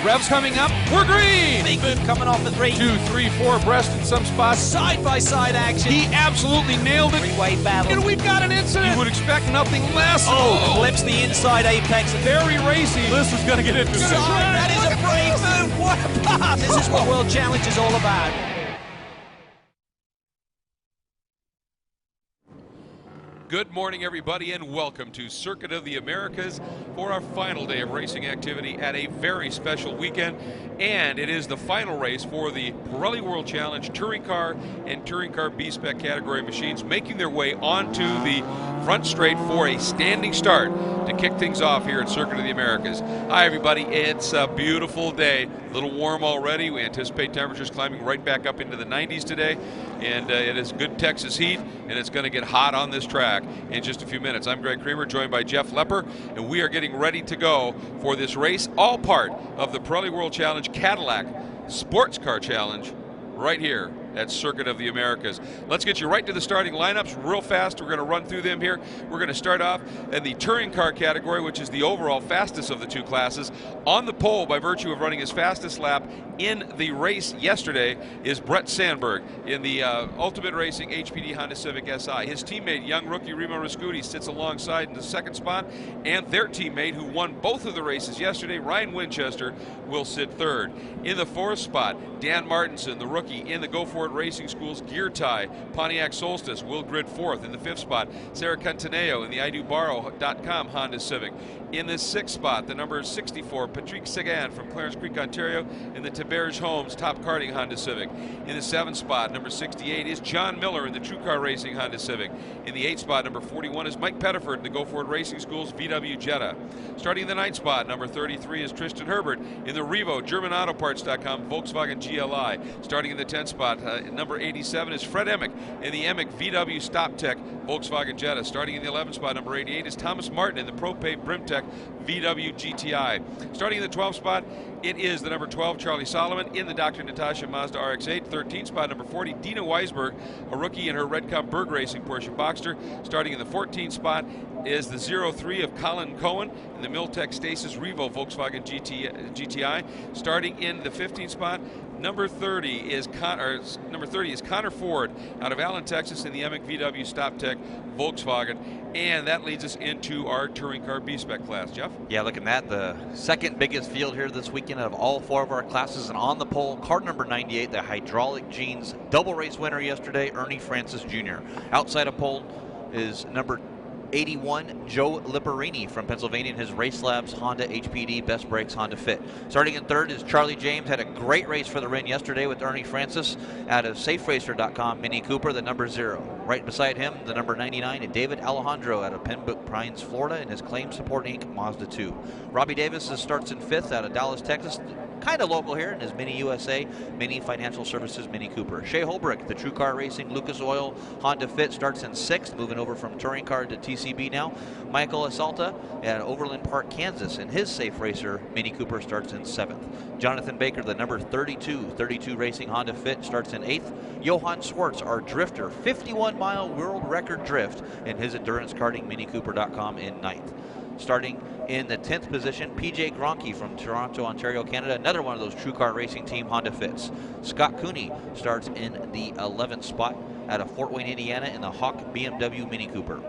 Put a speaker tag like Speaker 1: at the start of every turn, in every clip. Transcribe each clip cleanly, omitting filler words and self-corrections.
Speaker 1: Revs coming up. We're green.
Speaker 2: Big move coming off the 3.
Speaker 1: 2, 3, 4 abreast in some spots.
Speaker 2: Side-by-side action.
Speaker 1: He absolutely nailed it.
Speaker 2: Three-way battle.
Speaker 1: And we've got an incident. You would expect nothing less.
Speaker 2: Clips the inside apex.
Speaker 1: Very racy. This is going to get into the
Speaker 2: That is a brave move. What a pass. This is what World Challenge is all about.
Speaker 3: Good morning, everybody, and welcome to Circuit of the Americas for our final day of racing activity at a very special weekend. And it is the final race for the Pirelli World Challenge Touring Car and Touring Car B-Spec category machines, making their way onto the front straight for a standing start to kick things off here at Circuit of the Americas. Hi, everybody. It's a beautiful day. A little warm already. We anticipate temperatures climbing right back up into the 90s today. And it is good Texas heat, and it's going to get hot on this track in just a few minutes. I'm Greg Creamer, joined by Jeff Lepper, and we are getting ready to go for this race, all part of the Pirelli World Challenge Cadillac Sports Car Challenge right here at Circuit of the Americas. Let's get you right to the starting lineups real fast. We're going to run through them here. We're going to start off in the touring car category, which is the overall fastest of the two classes. On the pole, by virtue of running his fastest lap in the race yesterday, is Brett Sandberg in the Ultimate Racing HPD Honda Civic Si. His teammate, young rookie Remo Rascuti, sits alongside in the second spot, and their teammate, who won both of the races yesterday, Ryan Winchester, will sit third. In the fourth spot, Dan Martinson, the rookie in the Go Ford Racing School's Gear Tie Pontiac Solstice, will grid fourth. In the fifth spot, Sarah Cantaneo in the IDoBarrow.com Honda Civic. In the sixth spot, the number 64, Patrick Seguin from Clarence Creek, Ontario, in the Taberge Homes Top Karting Honda Civic. In the seventh spot, number 68, is John Miller in the True Car Racing Honda Civic. In the eighth spot, number 41, is Mike Pettiford in the Go Ford Racing School's VW Jetta. Starting in the ninth spot, number 33, is Tristan Herbert in the Revo GermanAutoparts.com Volkswagen GLI. Starting in the 10th spot, number 87, is Fred Emick in the Emick VW StopTech Volkswagen Jetta. Starting in the 11th spot, number 88, is Thomas Martin in the ProPay Brimtech VW GTI. Starting in the 12th spot, it is the number 12, Charlie Solomon in the Dr. Natasha Mazda RX-8. 13th spot, number 40, Dina Weisberg, a rookie in her Red Cup Berg Racing Porsche Boxster. Starting in the 14th spot is the 03 of Colin Cohen in the Miltech Stasis Revo Volkswagen GTI. Starting in the 15th spot, number 30 is Connor Ford out of Allen, Texas, in the Emick VW StopTech Volkswagen. And that leads us into our Touring Car B-Spec class. Jeff?
Speaker 4: Yeah, looking at the second biggest field here this weekend out of all four of our classes. And on the pole, car number 98, the Hydraulic Jeans double race winner yesterday, Ernie Francis Jr. Outside of pole is number 81, Joe Lipperini from Pennsylvania in his Race Labs Honda HPD Best Brakes Honda Fit. Starting in third is Charlie James. Had a great race for the win yesterday with Ernie Francis out of SafeRacer.com Mini Cooper, the number 0. Right beside him, the number 99, David Alejandro out of Pembroke Pines, Florida in his Claim Support Inc. Mazda 2. Robbie Davis starts in fifth out of Dallas, Texas. Kind of local here in his Mini USA, Mini Financial Services Mini Cooper. Shea Holbrook, the True Car Racing Lucas Oil Honda Fit, starts in sixth, moving over from Touring Car to TCB now. Michael Asalta at Overland Park, Kansas, in his Safe Racer Mini Cooper, starts in seventh. Jonathan Baker, the number 32 Racing Honda Fit, starts in eighth. Johan Swartz, our drifter, 51-mile world record drift in his Endurance Karting MiniCooper.com in ninth. Starting in the 10th position, PJ Gronke from Toronto, Ontario, Canada, another one of those True Car Racing Team Honda Fits. Scott Cooney starts in the 11th spot out of Fort Wayne, Indiana in the Hawk BMW Mini Cooper.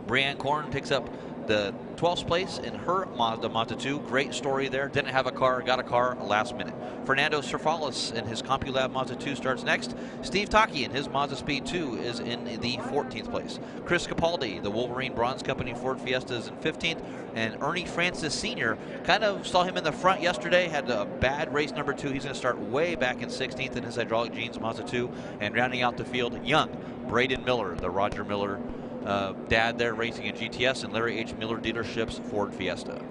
Speaker 4: Brianne Korn picks up the 12th place in her Mazda 2. Great story there. Didn't have a car, got a car last minute. Fernando Cerfalis in his CompuLab Mazda 2 starts next. Steve Taki in his Mazda Speed 2 is in the 14th place. Chris Capaldi, the Wolverine Bronze Company Ford Fiesta, is in 15th. And Ernie Francis Sr., kind of saw him in the front yesterday, had a bad race number 2. He's going to start way back in 16th in his Hydraulic Jeans Mazda 2. And rounding out the field, young Braden Miller, the Roger Miller dad there racing in GTS, and Larry H. Miller Dealerships Ford Fiesta.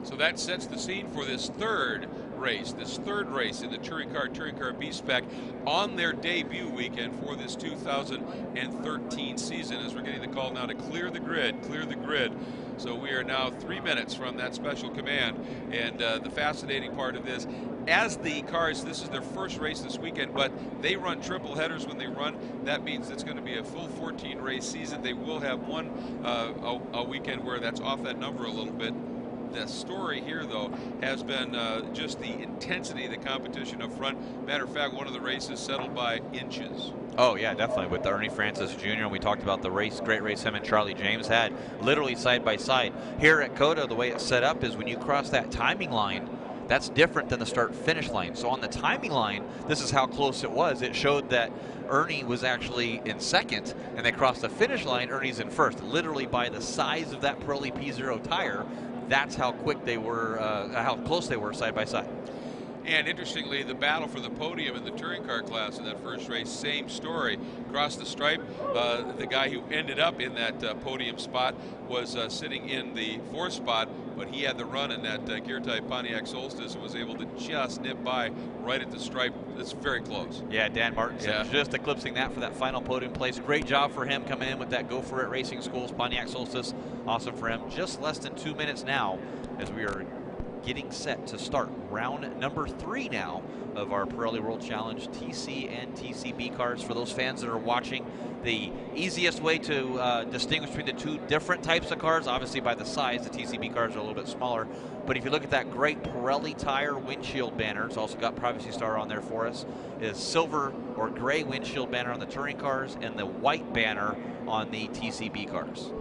Speaker 3: So that sets the scene for this third race in the Touring Car B-Spec on their debut weekend for this 2013 season, as we're getting the call now to clear the grid. So we are now 3 minutes from that special command. And the fascinating part of this, as the cars, this is their first race this weekend, but they run triple headers when they run. That means it's going to be a full 14 race season. They will have one a weekend where that's off that number a little bit. The story here, though, has been just the intensity of the competition up front. Matter of fact, one of the races settled by inches.
Speaker 4: Oh yeah, definitely. With Ernie Francis Jr., we talked about the race, great race him and Charlie James had, literally side by side. Here at COTA, the way it's set up is when you cross that timing line, that's different than the start-finish line. So on the timing line, this is how close it was. It showed that Ernie was actually in second, and they crossed the finish line, Ernie's in first. Literally by the size of that Pirelli P0 tire, that's how quick they were, how close they were side by side.
Speaker 3: And interestingly, the battle for the podium in the touring car class in that first race, same story. Across the stripe, the guy who ended up in that podium spot was sitting in the fourth spot, but he had the run in that gear type Pontiac Solstice and was able to just nip by right at the stripe. It's very close.
Speaker 4: Yeah, Dan Martinson just eclipsing that for that final podium place. Great job for him coming in with that Go For It Racing Schools Pontiac Solstice. Awesome for him. Just less than 2 minutes now as we are getting set to start round number 3 now of our Pirelli World Challenge TC and TCB cars. For those fans that are watching, the easiest way to distinguish between the two different types of cars, obviously by the size, the TCB cars are a little bit smaller, but if you look at that great Pirelli tire windshield banner, it's also got Privacy Star on there for us, is silver or gray windshield banner on the touring cars and the white banner on the TCB cars.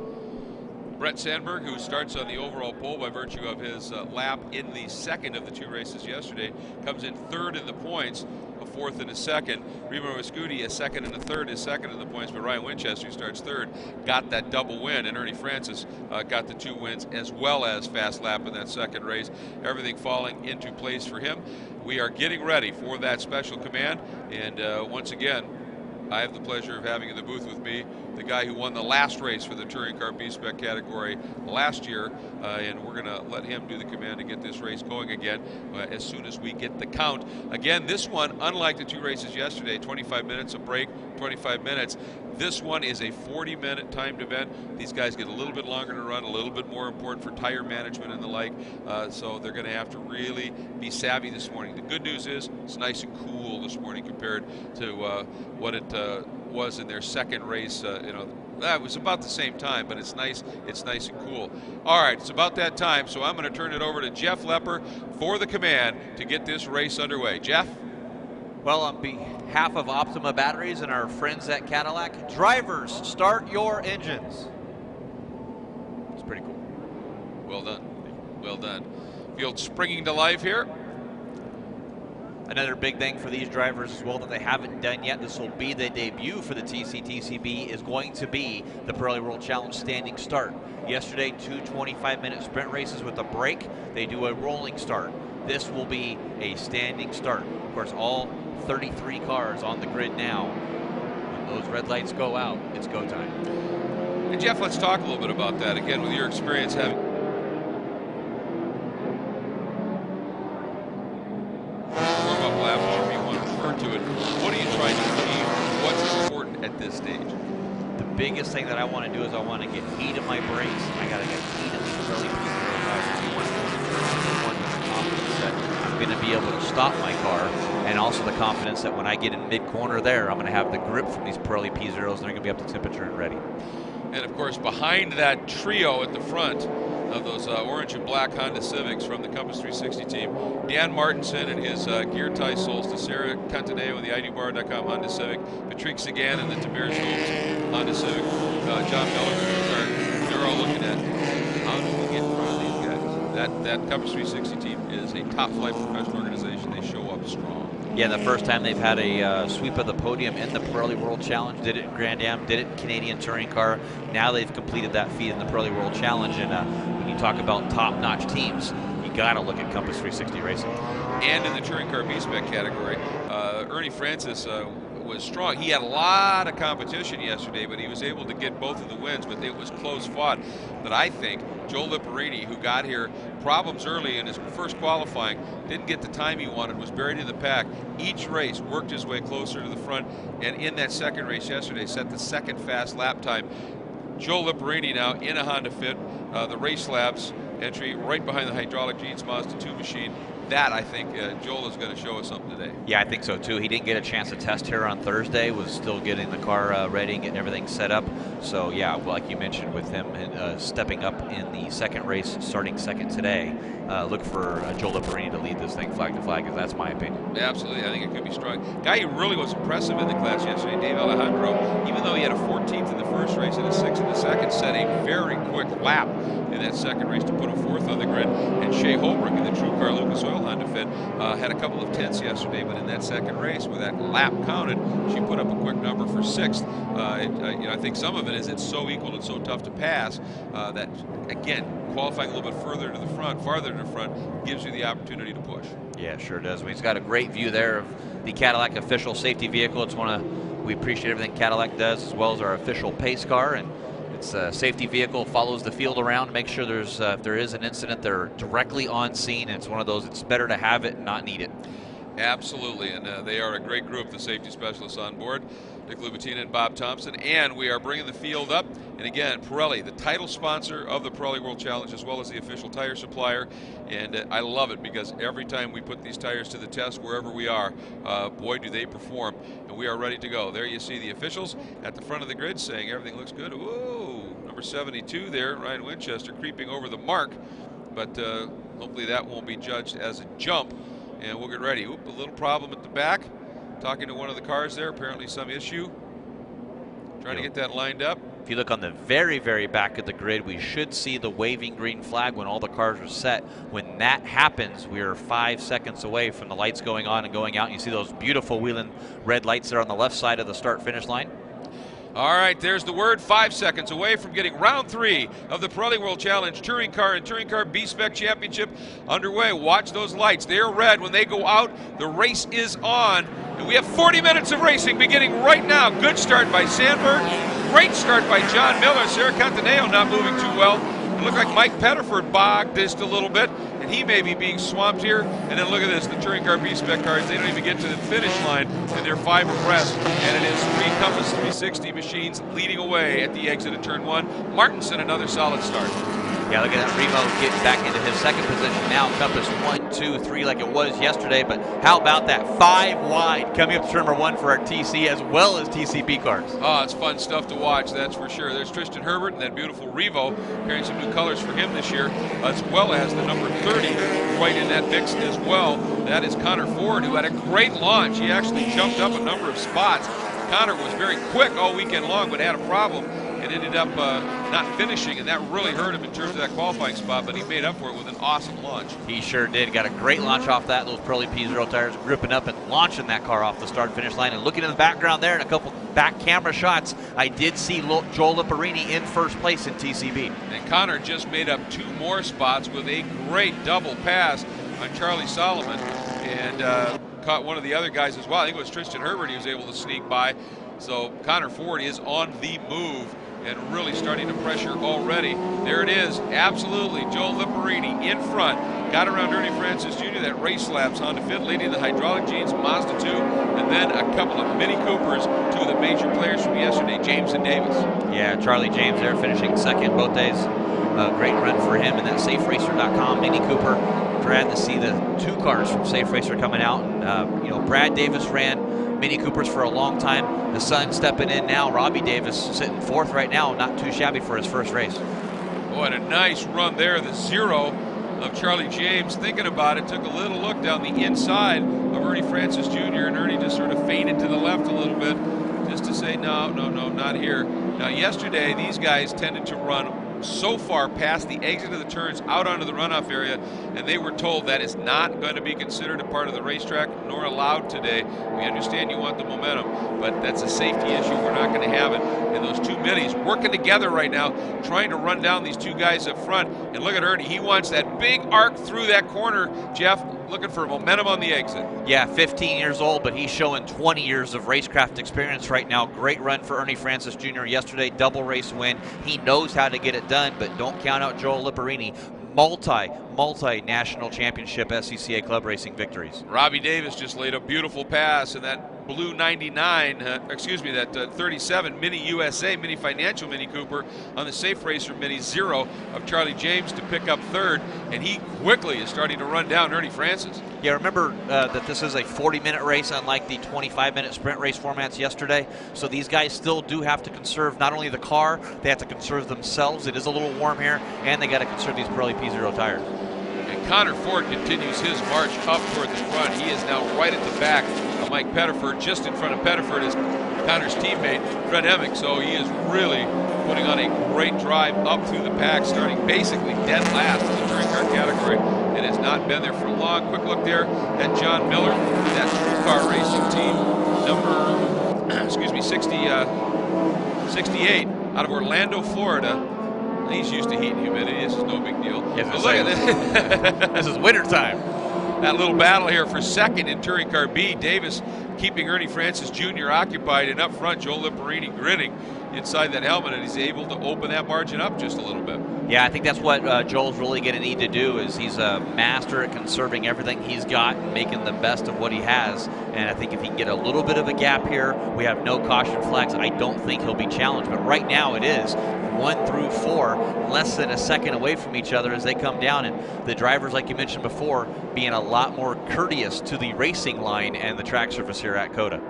Speaker 3: Brett Sandberg, who starts on the overall pole by virtue of his lap in the second of the 2 races yesterday, comes in third in the points, a fourth and a second. Remo Viscuti, a second and a third, is second in the points, but Ryan Winchester, who starts third, got that double win, and Ernie Francis got the 2 wins as well as fast lap in that second race. Everything falling into place for him. We are getting ready for that special command, and once again, I have the pleasure of having in the booth with me the guy who won the last race for the touring car B-Spec category last year, and we're going to let him do the command to get this race going again as soon as we get the count. Again, this one, unlike the 2 races yesterday, 25 minutes, a break, 25 minutes. This one is a 40-minute timed event. These guys get a little bit longer to run, a little bit more important for tire management and the like, so they're going to have to really be savvy this morning. The good news is it's nice and cool this morning compared to what it was in their second race. It was about the same time, but it's nice and cool. All right, it's about that time, so I'm going to turn it over to Jeff Lepper for the command to get this race underway. Jeff?
Speaker 4: Well, on behalf of Optima Batteries and our friends at Cadillac, drivers, start your engines. It's pretty cool.
Speaker 3: Well done. Well done. Field springing to life here.
Speaker 4: Another big thing for these drivers as well that they haven't done yet, this will be the debut for the TCB, is going to be the Pirelli World Challenge standing start. Yesterday, 2 25-minute sprint races with a break. They do a rolling start. This will be a standing start. Of course, all 33 cars on the grid now. When those red lights go out, it's go time.
Speaker 3: And Jeff, let's talk a little bit about that again with your experience having warm-up lap, however you want to refer to it. What are you trying to achieve? What's important at this stage?
Speaker 4: The biggest thing that I want to do is I want to get heat in my brakes. I got to get heat in these Pirelli I'm going to be able to stop my car, and also the confidence that when I get in mid-corner there, I'm going to have the grip from these Pirelli P0s, and they're going to be up to temperature and ready.
Speaker 3: And of course, behind that trio at the front of those orange and black Honda Civics from the Compass 360 team, Dan Martinson and his Gear Tie Solstice, Sarah Cantaneo with the IDBar.com Honda Civic, Patrick Sagan and the Tamir Schultz Honda Civic, John Miller, they're all looking at how do we get in front of these guys. That Compass 360 team is a top-flight professional organization. They show up strong.
Speaker 4: Yeah, the first time they've had a sweep of the podium in the Pirelli World Challenge, did it in Grand Am, did it in Canadian Touring Car. Now they've completed that feat in the Pirelli World Challenge, and when you talk about top-notch teams, you got to look at Compass 360 Racing.
Speaker 3: And in the Touring Car B-Spec category, Ernie Francis was strong. He had a lot of competition yesterday, but he was able to get both of the wins, but it was close fought. But I think Joe Lipperini, who got here problems early in his first qualifying, didn't get the time he wanted, was buried in the pack. Each race worked his way closer to the front, and in that second race yesterday set the second fast lap time. Joe Lipperini now in a Honda Fit. The race laps entry right behind the hydraulic jeans Mazda 2 machine. That, I think, Joel is going to show us something today.
Speaker 4: Yeah, I think so too. He didn't get a chance to test here on Thursday, was still getting the car ready and getting everything set up. So yeah, like you mentioned, with him stepping up in the second race, starting second today, look for Joel Liparini to lead this thing flag to flag, because that's my opinion.
Speaker 3: Absolutely, I think it could be strong. Guy who really was impressive in the class yesterday, Dave Alejandro, even though he had a 14th in the first race and a 6th in the second, set a very quick lap in that second race to put him 4th on the grid. And Shea Holbrook in the True Car Lucas Oil Honda Fit had a couple of 10ths yesterday, but in that second race, where that lap counted, she put up a quick number for 6th. I think some of it is it's so equal and so tough to pass that, again, qualifying a little bit further to the front, farther to the front, gives you the opportunity to push.
Speaker 4: Yeah, sure does. I mean, he's got a great view there of the Cadillac official safety vehicle. It's we appreciate everything Cadillac does, as well as our official pace car. And it's a safety vehicle, follows the field around, make sure if there is an incident, they're directly on scene. It's one of those, it's better to have it and not need it.
Speaker 3: Absolutely, and they are a great group, the safety specialists on board, Dick Lubatina and Bob Thompson, and we are bringing the field up. And again, Pirelli, the title sponsor of the Pirelli World Challenge, as well as the official tire supplier. And I love it, because every time we put these tires to the test, wherever we are, boy, do they perform. And we are ready to go. There you see the officials at the front of the grid saying everything looks good. Whoa, number 72 there, Ryan Winchester, creeping over the mark. But hopefully that won't be judged as a jump. And we'll get ready. Oop, a little problem at the back. Talking to one of the cars there, apparently some issue. Trying to get that lined up.
Speaker 4: If you look on the very, very back of the grid, we should see the waving green flag when all the cars are set. When that happens, we are 5 seconds away from the lights going on and going out. And you see those beautiful wheeling red lights there on the left side of the start-finish line.
Speaker 3: All right, there's the word. 5 seconds away from getting round 3 of the Pirelli World Challenge Touring Car and Touring Car B-Spec Championship underway. Watch those lights. They're red. When they go out, the race is on. And we have 40 minutes of racing beginning right now. Good start by Sandberg. Great start by John Miller. Sarah Cantaneo not moving too well. It looked like Mike Pettiford bogged just a little bit, and he may be being swamped here. And then look at this, the Touring Car B-Spec cars, they don't even get to the finish line, and they're 5 abreast. And it is 3 Compass 360 machines leading away at the exit of turn 1. Martinson, another solid start.
Speaker 4: Yeah, look at that, Remo getting back into his second position now. Compass 1, 2, 3 like it was yesterday, but how about that 5 wide coming up to turn number 1 for our TC as well as TCB cars.
Speaker 3: Oh, it's fun stuff to watch, that's for sure. There's Tristan Herbert and that beautiful Revo, carrying some new colors for him this year, as well as the number 30 right in that mix as well. That is Connor Ford, who had a great launch. He actually jumped up a number of spots. Connor was very quick all weekend long, but had a problem and ended up not finishing, and that really hurt him in terms of that qualifying spot, but he made up for it with an awesome launch.
Speaker 4: He sure did. Got a great launch off that. Those Pirelli P0 tires gripping up and launching that car off the start-finish line. And looking in the background there and a couple back camera shots, I did see Joel Liparini in first place in TCB.
Speaker 3: And Connor just made up 2 more spots with a great double pass on Charlie Solomon, and caught one of the other guys as well. I think it was Tristan Herbert he was able to sneak by. So Connor Ford is on the move and really starting to pressure already. There it is, absolutely. Joel Liparini in front. Got around Ernie Francis Jr., that race laps Honda Fit, leading the hydraulic jeans, Mazda 2, and then a couple of Mini Coopers, 2 of the major players from yesterday, James and Davis.
Speaker 4: Yeah, Charlie James there finishing second both days. Great run for him in that SafeRacer.com Mini Cooper. Glad to see the 2 cars from Safe Racer coming out. And, Brad Davis ran Mini Coopers for a long time. The son stepping in now. Robbie Davis sitting 4th right now. Not too shabby for his first race.
Speaker 3: Oh, and a nice run there. The 0 of Charlie James. Thinking about it, took a little look down the inside of Ernie Francis Jr. and Ernie just sort of faded to the left a little bit just to say, no, not here. Now, yesterday, these guys tended to run so far past the exit of the turns out onto the runoff area, and they were told that is not going to be considered a part of the racetrack nor allowed today. We understand you want the momentum, but that's a safety issue. We're not going to have it. And those 2 minis working together right now, trying to run down these 2 guys up front. And look at Ernie. He wants that big arc through that corner, Jeff, looking for momentum on the exit.
Speaker 4: Yeah, 15 years old, but he's showing 20 years of racecraft experience right now. Great run for Ernie Francis Jr. yesterday, double race win. He knows how to get it done, but don't count out Joel Liparini. Multi-national championship SCCA club racing victories.
Speaker 3: Robbie Davis just laid a beautiful pass, and that blue 99, that 37 Mini USA, Mini Financial Mini Cooper on the Safe Racer Mini 0 of Charlie James to pick up third, and he quickly is starting to run down Ernie Francis.
Speaker 4: Yeah, remember that this is a 40-minute race, unlike the 25-minute sprint race formats yesterday. So these guys still do have to conserve not only the car, they have to conserve themselves. It is a little warm here, and they got to conserve these Pirelli P0 tires.
Speaker 3: And Connor Ford continues his march up toward the front. He is now right at the back of Mike Pettiford. Just in front of Pettiford is Connor's teammate, Fred Emick. So he is really putting on a great drive up through the pack, starting basically dead last in the touring car category, and has not been there for long. Quick look there at John Miller, that True Car Racing team, number 68, out of Orlando, Florida. He's used to heat and humidity. This is no big deal.
Speaker 4: Yes,
Speaker 3: But look at this.
Speaker 4: This is winter time.
Speaker 3: That little battle here for second in Touring Car B. Davis keeping Ernie Francis Jr. occupied, and up front, Joe Liparini grinning inside that helmet, and he's able to open that margin up just a little bit.
Speaker 4: Yeah, I think that's what Joel's really going to need to do. Is he's a master at conserving everything he's got and making the best of what he has. And I think if he can get a little bit of a gap here, we have no caution flags. I don't think he'll be challenged. But right now it is 1 through 4, less than a second away from each other as they come down. And the drivers, like you mentioned before, being a lot more courteous to the racing line and the track surface here at COTA.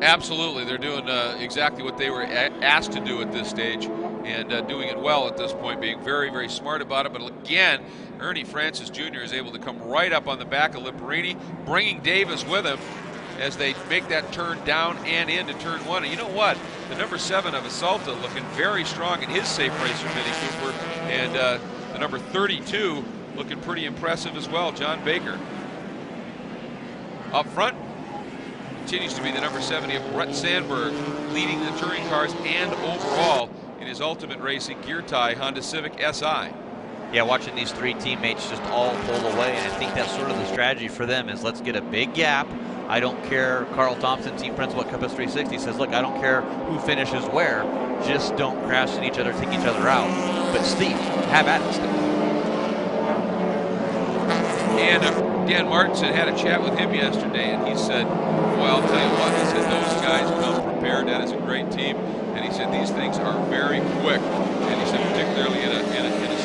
Speaker 3: Absolutely. They're doing exactly what they were asked to do at this stage, and doing it well at this point, being very, very smart about it. But again, Ernie Francis Jr. is able to come right up on the back of Liparini, bringing Davis with him as they make that turn down and into turn 1. And you know what? The number 7 of Asalta looking very strong in his Safe Racer Mini Cooper, and the number 32 looking pretty impressive as well, John Baker. Up front continues to be the number 70 of Brett Sandberg, leading the touring cars and overall in his Ultimate Racing gear tie Honda Civic SI.
Speaker 4: Yeah, watching these three teammates just all pull away, and I think that's sort of the strategy for them is let's get a big gap. I don't care. Carl Thompson, team principal at Compass 360, says, look, I don't care who finishes where. Just don't crash into each other, take each other out. But Steve, have at it, Steve.
Speaker 3: And Dan Martinson had a chat with him yesterday, and he said, well, I'll tell you what, he said, those guys come prepared. That is a great team. And he said, these things are very quick. And he said, particularly in a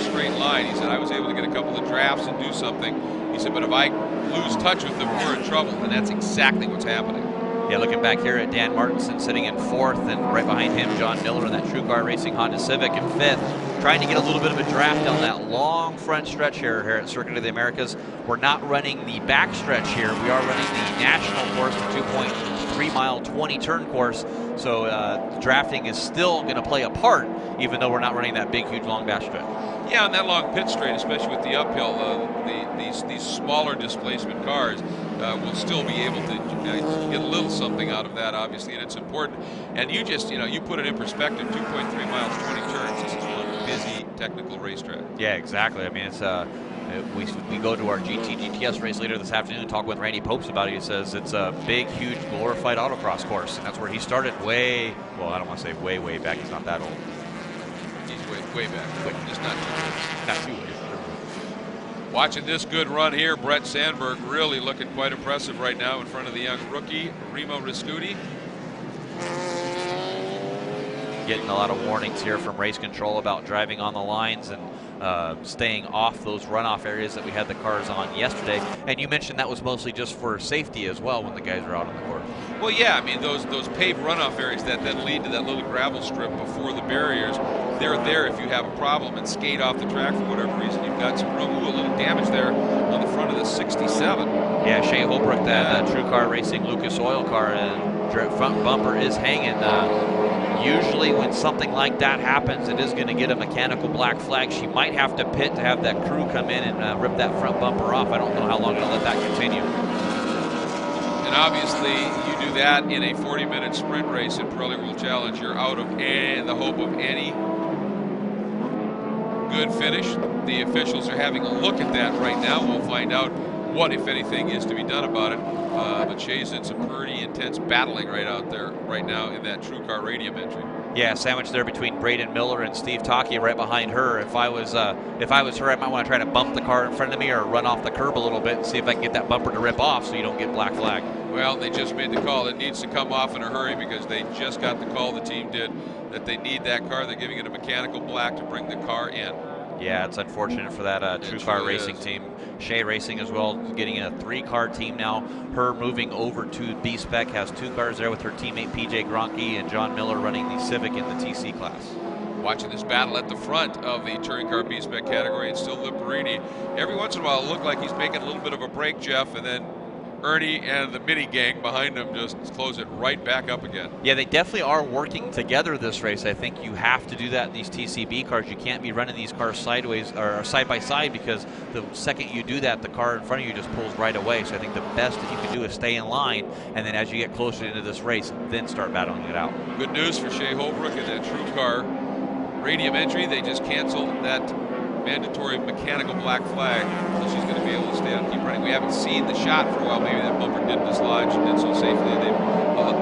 Speaker 3: straight line, he said, I was able to get a couple of drafts and do something. He said, but if I lose touch with them, we're in trouble. And that's exactly what's happening.
Speaker 4: Yeah, looking back here at Dan Martinson sitting in 4th, and right behind him, John Miller in that True Car Racing Honda Civic in 5th, trying to get a little bit of a draft down that long front stretch here at Circuit of the Americas. We're not running the back stretch here. We are running the national course, the 2.3 mile, 20 turn course. So drafting is still going to play a part, even though we're not running that big, huge, long back stretch.
Speaker 3: Yeah, on that long pit straight, especially with the uphill, these smaller displacement cars will still be able to get a little something out of that, obviously, and it's important. And you just, you put it in perspective, 2.3 miles, 20 turns. This is one busy technical racetrack.
Speaker 4: Yeah, exactly. I mean, it's we go to our GTS race later this afternoon and talk with Randy Popes about it. He says it's a big, huge, glorified autocross course, and that's where he started way, well, I don't want to say way, way back. He's not that old.
Speaker 3: He's way back, just not too late.
Speaker 4: Not too late.
Speaker 3: Watching this good run here, Brett Sandberg really looking quite impressive right now in front of the young rookie, Remo Riscuti.
Speaker 4: Getting a lot of warnings here from race control about driving on the lines and staying off those runoff areas that we had the cars on yesterday. And you mentioned that was mostly just for safety as well when the guys are out on the course.
Speaker 3: Well, yeah, I mean, those paved runoff areas that then lead to that little gravel strip before the barriers, they're there if you have a problem and skate off the track for whatever reason. You've got some room. Ooh, a little damage there on the front of the 67.
Speaker 4: Yeah, Shea Holbrook, that True Car Racing Lucas Oil car, and front bumper is hanging. Usually when something like that happens, it is going to get a mechanical black flag. She might have to pit to have that crew come in and rip that front bumper off. I don't know how long it'll let that continue.
Speaker 3: And obviously, you do that in a 40-minute sprint race in Pirelli World Challenge, you're out of the hope of any good finish. The officials are having a look at that right now. We'll find out what, if anything, is to be done about it. But Shea's in some pretty intense battling right out there right now in that True Car Radium entry.
Speaker 4: Yeah, sandwiched there between Braden Miller and Steve Taki right behind her. If I was her, I might want to try to bump the car in front of me or run off the curb a little bit and see if I can get that bumper to rip off so you don't get black flag.
Speaker 3: Well, they just made the call. It needs to come off in a hurry because they just got the call, the team did, that they need that car. They're giving it a mechanical black to bring the car in.
Speaker 4: Yeah, it's unfortunate for that True Car Racing team. Shea Racing as well, getting a 3-car team now. Her moving over to B-Spec, has 2 cars there with her teammate PJ Gronke and John Miller running the Civic in the TC class.
Speaker 3: Watching this battle at the front of the touring car B-Spec category, it's still Liparini. Every once in a while it looked like he's making a little bit of a break, Jeff, and then Ernie and the Mini gang behind him just close it right back up again.
Speaker 4: Yeah, they definitely are working together this race. I think you have to do that in these TCB cars. You can't be running these cars sideways or side by side because the second you do that, the car in front of you just pulls right away. So I think the best that you can do is stay in line, and then as you get closer into this race, then start battling it out.
Speaker 3: Good news for Shea Holbrook and that True Car Radium entry. They just canceled that mandatory mechanical black flag, so she's going to be able to stay on, keep running. We haven't seen the shot for a while. Maybe that bumper didn't dislodge and did so safely they've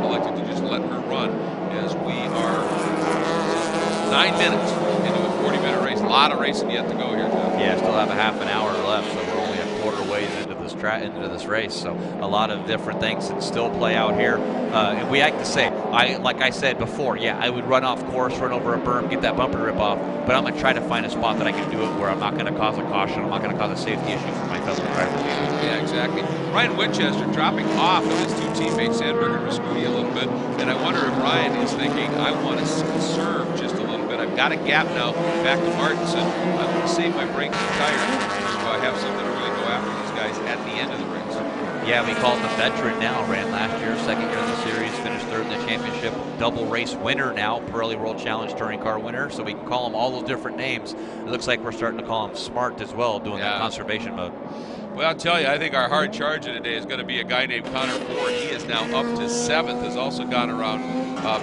Speaker 3: elected to just let her run, as we are 9 minutes into a 40-minute race. A lot of racing yet to go here, Jeff.
Speaker 4: Yeah, still have a half an hour left, so we're only a quarter ways into this race. So a lot of different things that still play out here. And we like to say, like I said before, yeah, I would run off course, run over a berm, get that bumper to rip off, but I'm going to try to find a spot that I can do it where I'm not going to cause a caution, I'm not going to cause a safety issue for my fellow drivers.
Speaker 3: Yeah, exactly. Ryan Winchester dropping off of his 2 teammates, Sandberg and Rascuti, a little bit, and I wonder if Ryan is thinking, I want to conserve just a little bit. I've got a gap now back to Martinson. I'm going to save my brakes and tires so I have something to really go after these guys at the end of the race.
Speaker 4: Yeah, we call him a veteran now. Ran last year, 2nd year in the series, finished 3rd in the championship. Double race winner now, Pirelli World Challenge touring car winner. So we can call him all those different names. It looks like we're starting to call him smart as well, doing that conservation mode.
Speaker 3: Well, I'll tell you, I think our hard charger today is going to be a guy named Connor Ford. He is now up to 7th, has also gone around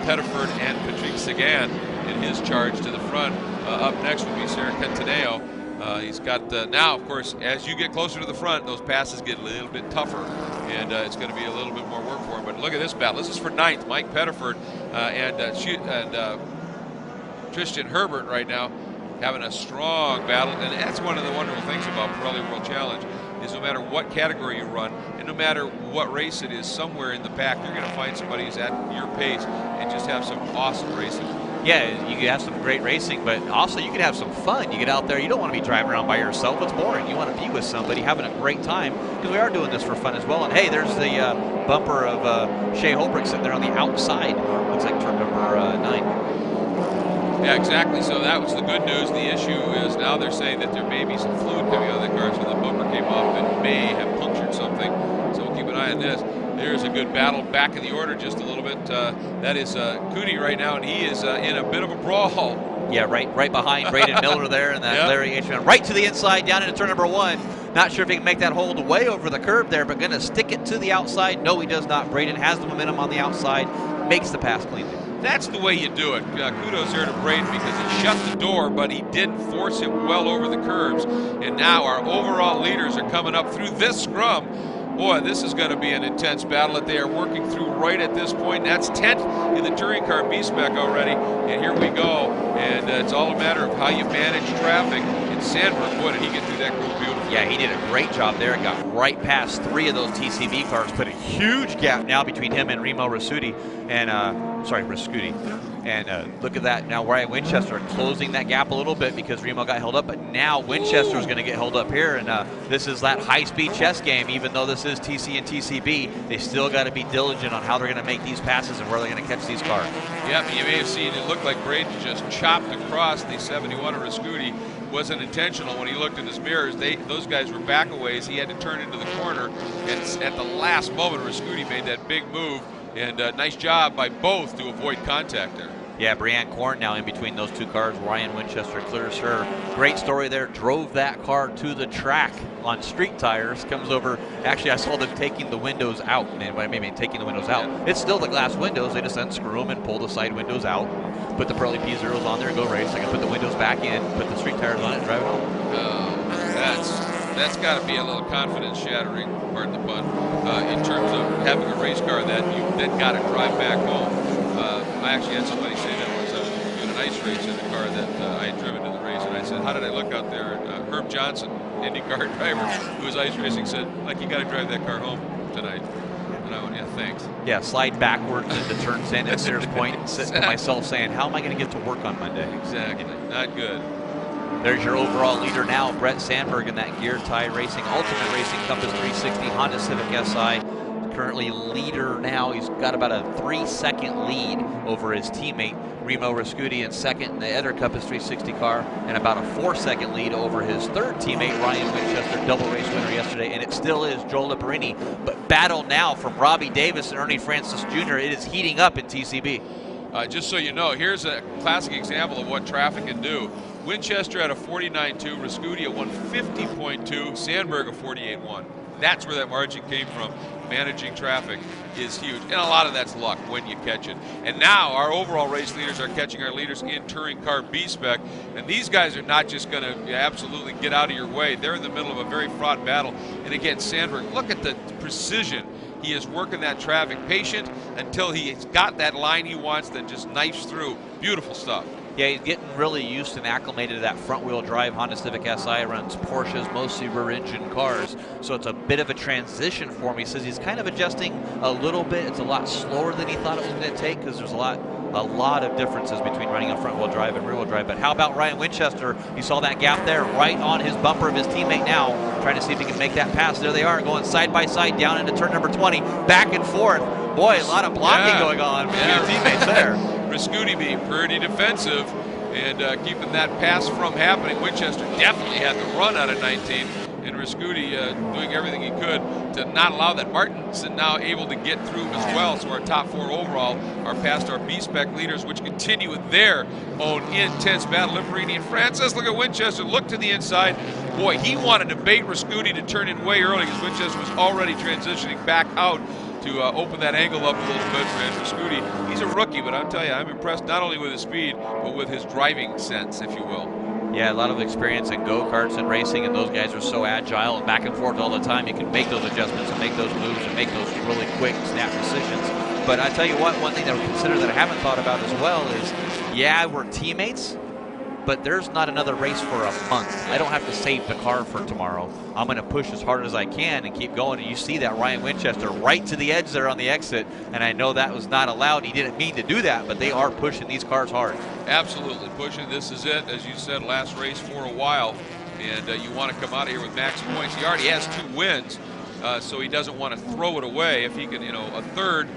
Speaker 3: Pettiford and Patrick Sagan in his charge to the front. Up next would be Sarah Centineo. He's got, now, of course, as you get closer to the front, those passes get a little bit tougher, and it's going to be a little bit more work for him. But look at this battle. This is for 9th. Mike Pettiford and Tristan Herbert right now having a strong battle. And that's one of the wonderful things about Pirelli World Challenge is no matter what category you run, and no matter what race it is, somewhere in the pack, you're going to find somebody who's at your pace and just have some awesome racing.
Speaker 4: Yeah, you can have some great racing, but also you can have some fun. You get out there, you don't want to be driving around by yourself. It's boring. You want to be with somebody, having a great time, because we are doing this for fun as well. And hey, there's the bumper of Shea Holbrook sitting there on the outside. Looks like turn number 9.
Speaker 3: Yeah, exactly. So that was the good news. The issue is now they're saying that there may be some fluid coming out of the car, so the bumper came off and may have punctured something. So we'll keep an eye on this. There's a good battle back in the order just a little bit. That is Cootie right now, and he is in a bit of a brawl.
Speaker 4: Yeah, right behind Braden Miller there, and that Larry H. right to the inside, down into turn number 1. Not sure if he can make that hold way over the curb there, but going to stick it to the outside. No, he does not. Braden has the momentum on the outside, makes the pass cleanly.
Speaker 3: That's the way you do it. Kudos here to Braden because he shut the door, but he did force him well over the curbs. And now our overall leaders are coming up through this scrum. Boy, this is going to be an intense battle that they are working through right at this point. That's 10th in the touring car B-Spec already. And here we go. And it's all a matter of how you manage traffic. And Sandberg, boy, did he get through that group beautifully.
Speaker 4: Yeah, he did a great job there. Got right past 3 of those TCB cars. Put a huge gap now between him and Remo Rascuti. And, Rascuti. And look at that. Now Ryan Winchester closing that gap a little bit because Remo got held up, but now Winchester is going to get held up here. And this is that high-speed chess game. Even though this is TC and TCB, they still got to be diligent on how they're going to make these passes and where they're going to catch these cars.
Speaker 3: Yep, you may have seen it looked like Braden just chopped across the 71 of Rascuti. Wasn't intentional. When he looked in his mirrors, those guys were back a ways. He had to turn into the corner, and at the last moment, Rascuti made that big move. And nice job by both to avoid contact there.
Speaker 4: Yeah, Brianne Korn now in between those 2 cars. Ryan Winchester clears her. Great story there. Drove that car to the track on street tires. Comes over. Actually, I saw them taking the windows out. And by maybe taking the windows out. Yeah. It's still the glass windows. They just unscrew them and pull the side windows out. Put the Pirelli P0s on there and go race. I can put the windows back in, put the street tires on it and drive it home.
Speaker 3: That's got to be a little confidence shattering, pardon the pun, in terms of having a race car that you then got to drive back home. I actually had somebody say that once. I ice race in the car that I had driven to the race, and I said, how did I look out there? And Herb Johnson, IndyCar driver, who was ice racing, said, like, you got to drive that car home tonight. And I went, yeah, thanks.
Speaker 4: Yeah, slide backwards into turn 10 at Sears Point and sit to myself saying, how am I going to get to work on Monday?
Speaker 3: Exactly. Not good.
Speaker 4: There's your overall leader now, Brett Sandberg, in that Gear Tie Racing Ultimate Racing Compass 360 Honda Civic Si. Currently leader now. He's got about a 3-second lead over his teammate Remo Rascuti in second in the other Compass 360 car, and about a 4-second lead over his third teammate Ryan Winchester, double race winner yesterday. And it still is Joe Liparini, but battle now from Robbie Davis and Ernie Francis Jr. It is heating up in TCB.
Speaker 3: Just so you know, here's a classic example of what traffic can do. Winchester at a 49.2, Rascuti at 150.2, Sandberg a 48.1. That's where that margin came from. Managing traffic is huge, and a lot of that's luck when you catch it. And now our overall race leaders are catching our leaders in touring car B-Spec, and these guys are not just going to absolutely get out of your way. They're in the middle of a very fraught battle. And again, Sandberg, look at the precision. He is working that traffic, patient until he's got that line he wants, then just knifes through. Beautiful stuff.
Speaker 4: Yeah, he's getting really used and acclimated to that front-wheel drive Honda Civic Si. Runs Porsches, mostly rear-engine cars, so it's a bit of a transition for him. He says he's kind of adjusting a little bit. It's a lot slower than he thought it was going to take because there's a lot of differences between running a front-wheel drive and rear-wheel drive. But how about Ryan Winchester? You saw that gap there, right on his bumper of his teammate now, trying to see if he can make that pass. There they are, going side by side down into turn number 20, back and forth. Boy, a lot of blocking going on between teammates there.
Speaker 3: Rascuti being pretty defensive and keeping that pass from happening. Winchester definitely had the run out of 19, and Rascuti doing everything he could to not allow that. Martinson now able to get through as well, so our top 4 overall are past our B-Spec leaders, which continue with their own intense battle. Liparini and Francis, look at Winchester, look to the inside. Boy, he wanted to bait Rascuti to turn in way early because Winchester was already transitioning back out to open that angle up a little bit for Andrew Rascuti. He's a rookie, but I'll tell you, I'm impressed not only with his speed, but with his driving sense, if you will.
Speaker 4: Yeah, a lot of experience in go-karts and racing, and those guys are so agile and back and forth all the time. You can make those adjustments and make those moves and make those really quick snap decisions. But I tell you what, one thing that I would consider that I haven't thought about as well is, yeah, we're teammates, but there's not another race for a month. I don't have to save the car for tomorrow. I'm going to push as hard as I can and keep going. And you see that Ryan Winchester right to the edge there on the exit, and I know that was not allowed. He didn't mean to do that, but they are pushing these cars hard.
Speaker 3: Absolutely pushing. This is it, as you said, last race for a while, and you want to come out of here with max points. He already has 2 wins, so he doesn't want to throw it away. If he can, a third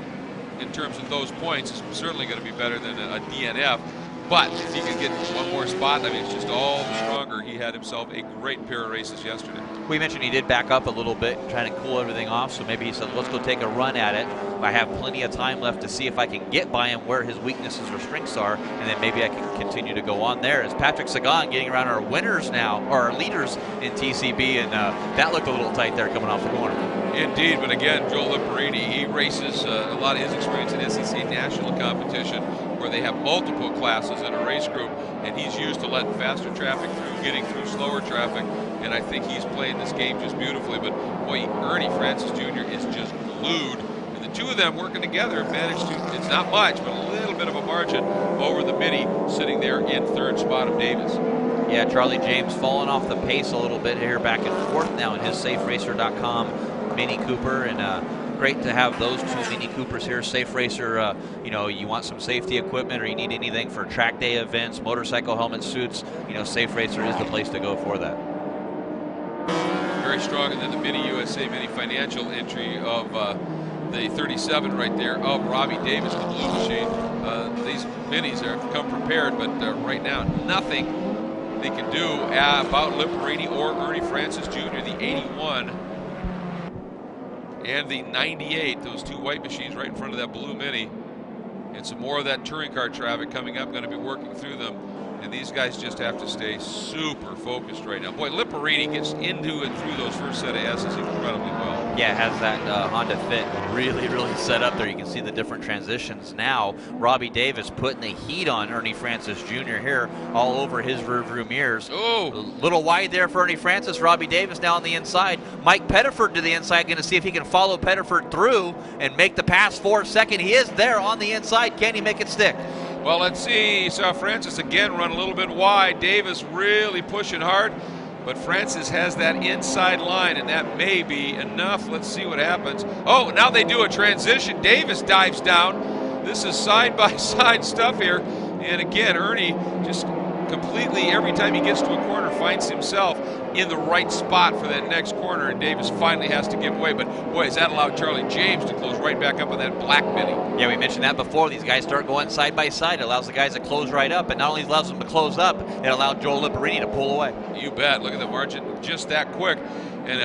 Speaker 3: in terms of those points is certainly going to be better than a DNF. But if he can get 1 more spot, I mean, it's just all the stronger. He had himself a great pair of races yesterday.
Speaker 4: We mentioned he did back up a little bit, trying to cool everything off, so maybe he said, let's go take a run at it. I have plenty of time left to see if I can get by him where his weaknesses or strengths are, and then maybe I can continue to go on there. As Patrick Sagan getting around our winners now, or our leaders in TCB, and that looked a little tight there coming off the corner.
Speaker 3: Indeed, but again, Joe Liparini, he races a lot of his experience in SEC national competition, where they have multiple classes in a race group, and he's used to letting faster traffic through, getting through slower traffic, and I think he's playing this game just beautifully. But boy, Ernie Francis Jr. is just glued, and the 2 of them working together have managed to, it's not much, but a little bit of a margin over the Mini, sitting there in 3rd spot of Davis.
Speaker 4: Yeah, Charlie James falling off the pace a little bit here, back and forth now in his SafeRacer.com Mini Cooper, and great to have those 2 Mini Coopers here. Safe Racer, you want some safety equipment or you need anything for track day events, motorcycle helmet suits, Safe Racer is the place to go for that.
Speaker 3: Very strong, and then the Mini USA Mini Financial entry of the 37 right there of Robbie Davis, the blue machine. These Minis are come prepared, but right now nothing they can do about Liparini or Ernie Francis Jr., the 81 and the 98, those 2 white machines right in front of that blue Mini. And some more of that touring car traffic coming up, going to be working through them. And these guys just have to stay super focused right now. Boy, Liparini gets into and through those first set of S's incredibly well.
Speaker 4: Yeah, has that Honda Fit really, really set up there. You can see the different transitions now. Robbie Davis putting the heat on Ernie Francis Jr. here, all over his rearview mirrors.
Speaker 3: Oh,
Speaker 4: a little wide there for Ernie Francis. Robbie Davis now on the inside. Mike Pettiford to the inside, going to see if he can follow Pettiford through and make the pass for a second. He is there on the inside. Can he make it stick?
Speaker 3: Well, let's see. Saw Francis again run a little bit wide. Davis really pushing hard, but Francis has that inside line, and that may be enough. Let's see what happens. Oh, now they do a transition. Davis dives down. This is side-by-side stuff here. And again, Ernie just completely, every time he gets to a corner, finds himself in the right spot for that next corner, and Davis finally has to give way. But boy, has that allowed Charlie James to close right back up on that black Mini.
Speaker 4: Yeah, we mentioned that before. These guys start going side by side. It allows the guys to close right up, and not only allows them to close up, it allowed Joel Lipperini to pull away.
Speaker 3: You bet. Look at the margin, just that quick. And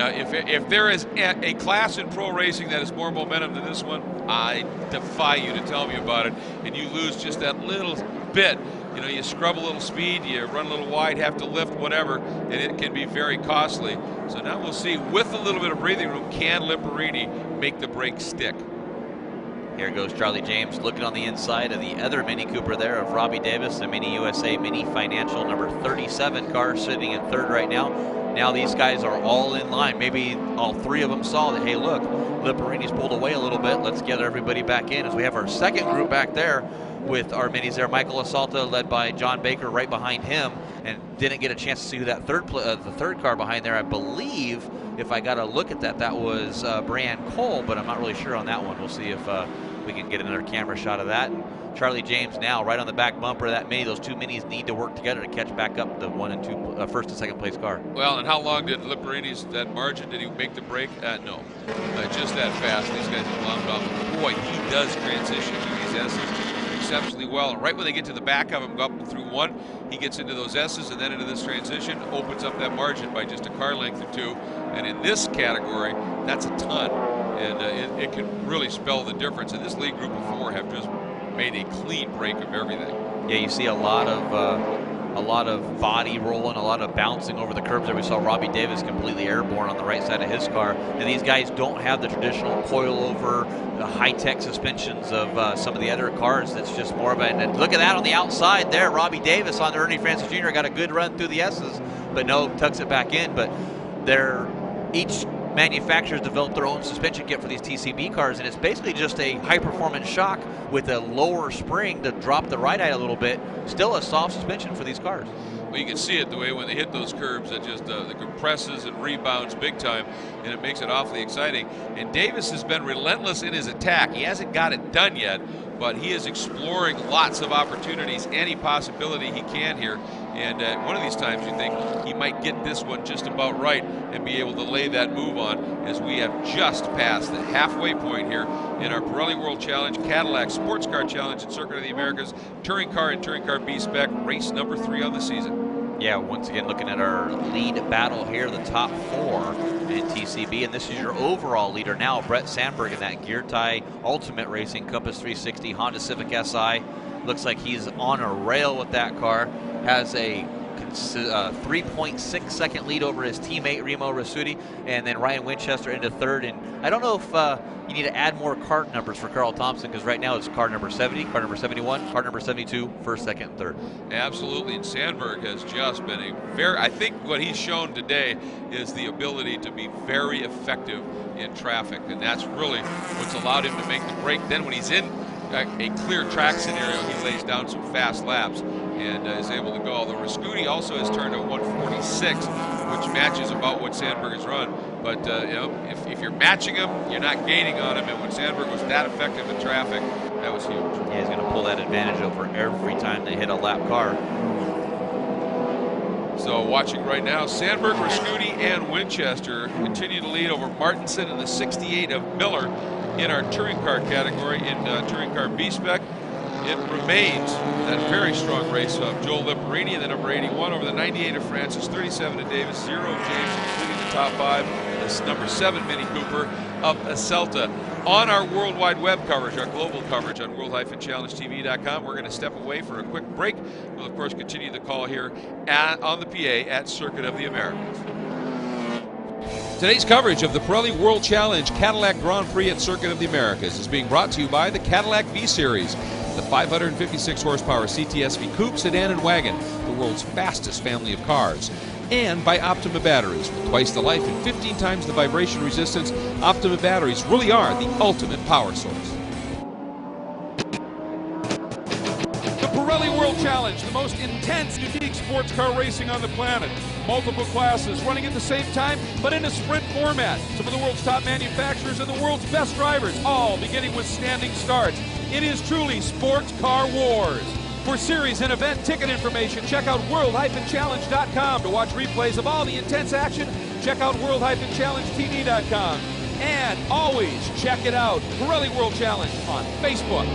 Speaker 3: if there is a class in pro racing that has more momentum than this one, I defy you to tell me about it. And you lose just that little bit. You know, you scrub a little speed, you run a little wide, have to lift, whatever, and it can be very costly. So now we'll see, with a little bit of breathing room, can Lipperini make the brake stick?
Speaker 4: Here goes Charlie James looking on the inside of the other Mini Cooper there of Robbie Davis, the Mini USA Mini Financial number 37 car sitting in third right now. Now these guys are all in line. Maybe all three of them saw that, hey, look, Lipperini's pulled away a little bit. Let's get everybody back in as we have our second group back there with our minis there. Michael Asalta led by John Baker right behind him, and didn't get a chance to see who that the third car behind there. I believe, if I got a look at that, that was Brian Cole, but I'm not really sure on that one. We'll see if we can get another camera shot of that. And Charlie James now right on the back bumper of that Mini. Those two Minis need to work together to catch back up the first and second place car.
Speaker 3: Well, and how long did Lipperini's, that margin, did he make the break? No, just that fast. These guys have lounged off. Boy, he does transition through these S's exceptionally well. And right when they get to the back of him, go up through one, he gets into those S's and then into this transition, opens up that margin by just a car length or two. And in this category, that's a ton. And it can really spell the difference. And this lead group of four have just made a clean break of everything.
Speaker 4: Yeah, you see a lot of body rolling, a lot of bouncing over the curbs there. We saw Robbie Davis completely airborne on the right side of his car. And these guys don't have the traditional coil-over, the high-tech suspensions of some of the other cars. It's just more of a, and look at that on the outside there. Robbie Davis on Ernie Francis Jr. got a good run through the S's, but no, tucks it back in. But each manufacturers developed their own suspension kit for these TCB cars, and it's basically just a high-performance shock with a lower spring to drop the ride height a little bit. Still a soft suspension for these cars.
Speaker 3: Well, you can see it the way when they hit those curbs, it just it compresses and rebounds big time, and it makes it awfully exciting. And Davis has been relentless in his attack. He hasn't got it done yet, but he is exploring lots of opportunities, any possibility he can here. And one of these times you think he might get this one just about right and be able to lay that move on, as we have just passed the halfway point here in our Pirelli World Challenge Cadillac Sports Car Challenge at Circuit of the Americas Touring Car and Touring Car B-Spec, race number 3 on the season.
Speaker 4: Yeah, once again looking at our lead battle here, the top 4 in TCB, and this is your overall leader now, Brett Sandberg in that Gear Tie Ultimate Racing Compass 360 Honda Civic Si. Looks like he's on a rail with that car. Has a 3.6 second lead over his teammate Remo Rasuti, and then Ryan Winchester into third. And I don't know if you need to add more card numbers for Carl Thompson, because right now it's card number 70, card number 71, card number 72, first, second, and third. Absolutely,
Speaker 3: and Sandberg has just been I think what he's shown today is the ability to be very effective in traffic, and that's really what's allowed him to make the break. Then when he's in a clear track scenario, he lays down some fast laps and is able to go. Although Rascuti also has turned a 146, which matches about what Sandberg has run. But you know, if you're matching him, you're not gaining on him. And when Sandberg was that effective in traffic, that was huge.
Speaker 4: Yeah, he's going to pull that advantage over every time they hit a lap car.
Speaker 3: So watching right now, Sandberg, Rascuti, and Winchester continue to lead over Martinson and the 68 of Miller in our touring car category. In touring car B-Spec, it remains that very strong race of Joel Lipperini and the number 81 over the 98 of Francis, 37 of Davis, 0 of James, including the top 5. This number 7 Mini Cooper of Aselta. On our worldwide web coverage, our global coverage on world-challengetv.com, we're going to step away for a quick break. We'll, of course, continue the call here on the PA at Circuit of the Americas.
Speaker 1: Today's coverage of the Pirelli World Challenge Cadillac Grand Prix at Circuit of the Americas is being brought to you by the Cadillac V-Series, the 556 horsepower CTSV coupe, sedan, and wagon, the world's fastest family of cars. And by Optima batteries. With twice the life and 15 times the vibration resistance, Optima batteries really are the ultimate power source. The
Speaker 5: Challenge, the most intense, unique sports car racing on the planet. Multiple classes running at the same time, but in a sprint format. Some of the world's top manufacturers and the world's best drivers, all beginning with standing starts. It is truly Sports Car Wars. For series and event ticket information, check out world-challenge.com. To watch replays of all the intense action, check out world-challengetv.com. And always check it out, Pirelli World Challenge on Facebook.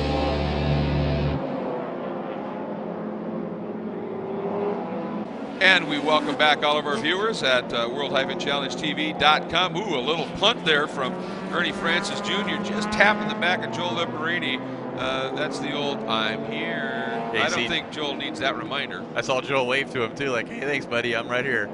Speaker 3: And we welcome back all of our viewers at world-challengetv.com. Ooh, a little punt there from Ernie Francis Jr. just tapping the back of Joel Liparini. That's the old "I'm here." I don't think Joel needs that reminder.
Speaker 4: I saw Joel wave to him too, like, "Hey, thanks, buddy. I'm right here."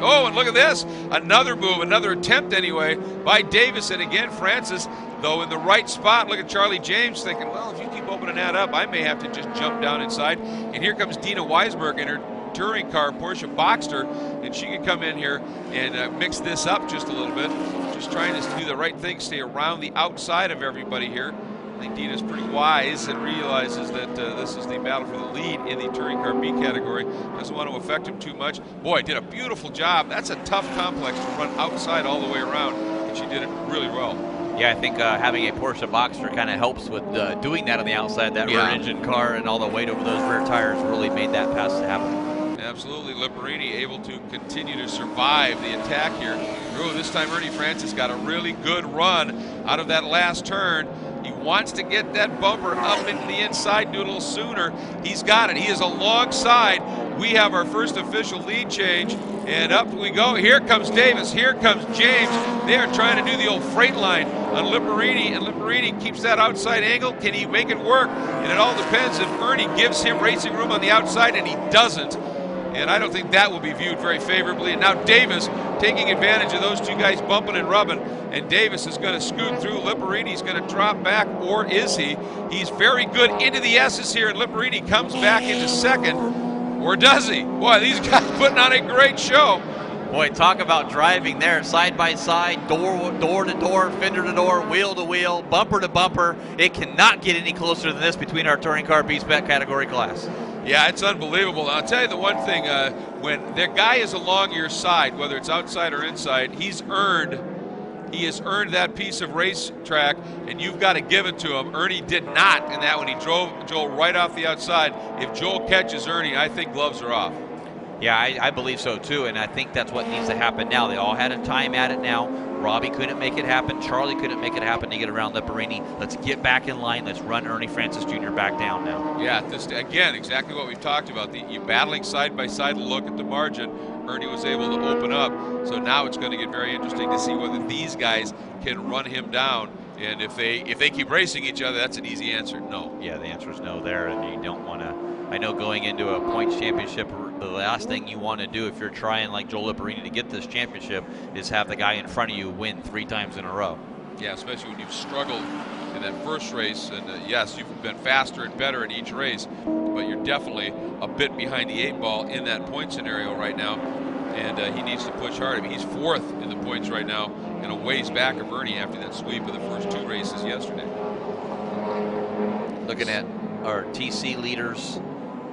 Speaker 3: Oh, and look at this. Another move, another attempt anyway, by Davis. And again, Francis, though, in the right spot. Look at Charlie James thinking, well, if you keep opening that up, I may have to just jump down inside. And here comes Dina Weisberg in her touring car, Porsche Boxster, and she can come in here and mix this up just a little bit. Just trying to do the right thing, stay around the outside of everybody here. I think Dina's pretty wise and realizes that this is the battle for the lead in the touring car B category. Doesn't want to affect him too much. Boy, did a beautiful job. That's a tough complex to run outside all the way around, and she did it really well.
Speaker 4: Yeah, I think having a Porsche Boxster kind of helps with doing that on the outside. That rear engine car and all the weight over those rear tires really made that pass happen.
Speaker 3: Absolutely, Liparini able to continue to survive the attack here. Ooh, this time Ernie Francis got a really good run out of that last turn. He wants to get that bumper up into the inside, do it a little sooner. He's got it. He is alongside. We have our first official lead change, and up we go. Here comes Davis. Here comes James. They are trying to do the old freight line on Liparini, and Liparini keeps that outside angle. Can he make it work? And it all depends if Ernie gives him racing room on the outside, and he doesn't. And I don't think that will be viewed very favorably. And now Davis taking advantage of those two guys bumping and rubbing. And Davis is going to scoot through. Liparini's going to drop back, or is he? He's very good into the S's here, and Liparini comes back into second. Or does he? Boy, these guys putting on a great show.
Speaker 4: Boy, talk about driving there, side by side, door to door, fender to door, wheel to wheel, bumper to bumper. It cannot get any closer than this between our touring car B-Spec category class.
Speaker 3: Yeah, it's unbelievable. I'll tell you the one thing, when the guy is along your side, whether it's outside or inside, he has earned that piece of racetrack, and you've got to give it to him. Ernie did not in that when he drove Joel right off the outside. If Joel catches Ernie, I think gloves are off.
Speaker 4: Yeah, I believe so too, and I think that's what needs to happen now. They all had a time at it now. Robbie couldn't make it happen. Charlie couldn't make it happen to get around Liparini. Let's get back in line. Let's run Ernie Francis Jr. back down now.
Speaker 3: Yeah, this again, exactly what we've talked about. You battling side by side to look at the margin. Ernie was able to open up. So now it's going to get very interesting to see whether these guys can run him down. And if they keep racing each other, that's an easy answer. No.
Speaker 4: Yeah, the answer is no there, and you don't want to. I know going into a points championship, the last thing you want to do if you're trying like Joel Liparini to get this championship is have the guy in front of you win 3 times in a row.
Speaker 3: Yeah, especially when you've struggled in that first race. And yes, you've been faster and better in each race, but you're definitely a bit behind the 8 ball in that point scenario right now. And he needs to push hard. I mean, he's 4th in the points right now and a ways back of Ernie after that sweep of the first 2 races yesterday.
Speaker 4: Looking at our TC leaders,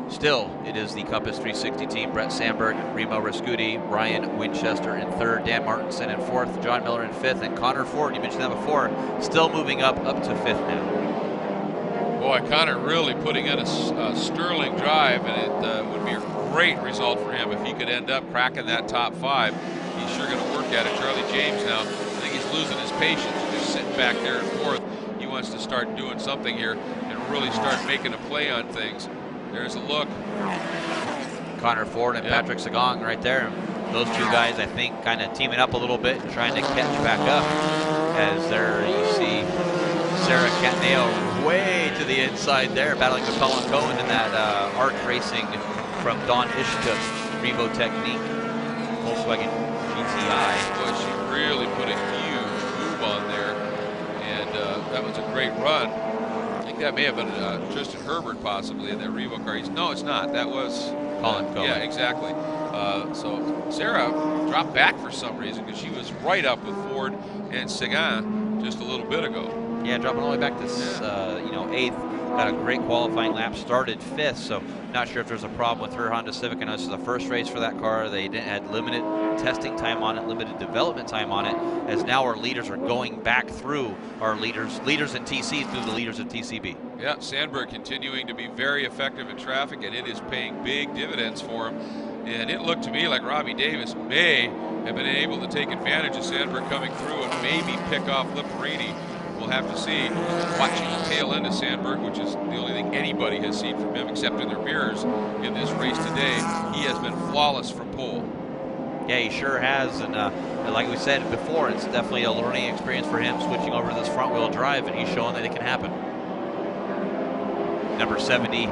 Speaker 4: still, it is the Compass 360 team. Brett Sandberg, Remo Rascuti, Ryan Winchester in 3rd, Dan Martinson in 4th, John Miller in 5th, and Connor Ford, you mentioned that before, still moving up to 5th now.
Speaker 3: Boy, Connor really putting in a sterling drive, and it would be a great result for him if he could end up cracking that top 5. He's sure going to work at it. Charlie James now, I think he's losing his patience, just sitting back there in 4th. He wants to start doing something here and really start making a play on things. There's a look.
Speaker 4: Connor Ford and Patrick Sagong right there. Those 2 guys, I think, kind of teaming up a little bit and trying to catch back up. As there you see Sarah Catneo way to the inside there, battling with Colin Cohen in that arc racing from Don Ishtuk, Revo Technique, Volkswagen GTI.
Speaker 3: Boy, she really put a huge move on there, and that was a great run. I think that may have been Tristan Herbert possibly in that Revo car. No, it's not. That was
Speaker 4: Colin Cohen.
Speaker 3: Yeah, exactly. So Sarah dropped back for some reason because she was right up with Ford and Sagan just a little bit ago.
Speaker 4: Yeah, dropping all the way back to 8th. got a great qualifying lap, started 5th, so not sure if there's a problem with her Honda Civic. I know this is the first race for that car. They had limited testing time on it, limited development time on it, as now our leaders are going back through our leaders in TC through the leaders of TCB.
Speaker 3: Yeah, Sandberg continuing to be very effective in traffic, and it is paying big dividends for him. And it looked to me like Robbie Davis may have been able to take advantage of Sandberg coming through and maybe pick off Lipperini. We'll have to see. Watching the tail end of Sandberg, which is the only thing anybody has seen from him except in their mirrors in this race today, he has been flawless from pole.
Speaker 4: Yeah, he sure has, and like we said before, it's definitely a learning experience for him switching over to this front-wheel drive, and he's showing that it can happen. Number 70,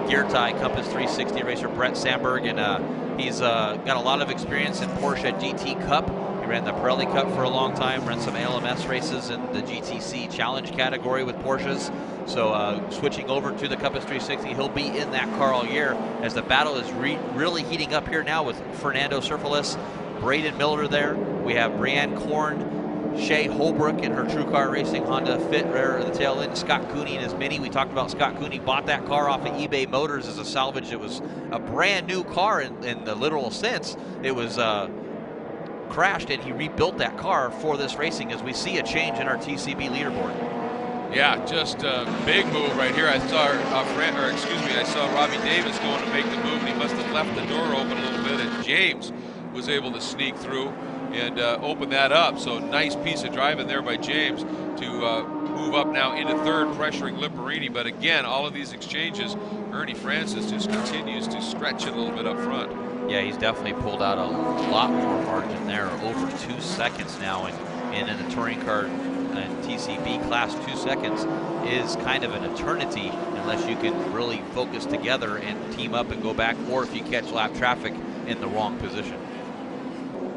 Speaker 4: gear tie, Compass 360 racer Brett Sandberg, and he's got a lot of experience in Porsche GT Cup. He ran the Pirelli Cup for a long time, ran some ALMS races in the GTC Challenge category with Porsches. So switching over to the Compass 360, he'll be in that car all year as the battle is really heating up here now with Fernando Cerfalis, Braden Miller there. We have Brianne Korn, Shay Holbrook in her True Car Racing Honda Fit there at the tail end. Scott Cooney in his Mini. We talked about Scott Cooney bought that car off of eBay Motors as a salvage. It was a brand new car in the literal sense. It was crashed, and he rebuilt that car for this racing as we see a change in our TCB leaderboard.
Speaker 3: Yeah, just a big move right here. I saw I saw Robbie Davis going to make the move, and he must have left the door open a little bit, and James was able to sneak through and open that up. So nice piece of driving there by James to move up now into 3rd, pressuring Lipperini. But again, all of these exchanges, Ernie Francis just continues to stretch it a little bit up front.
Speaker 4: Yeah, he's definitely pulled out a lot more margin there, over 2 seconds now, and in the touring car and TCB class, 2 seconds is kind of an eternity unless you can really focus together and team up and go back, or if you catch lap traffic in the wrong position.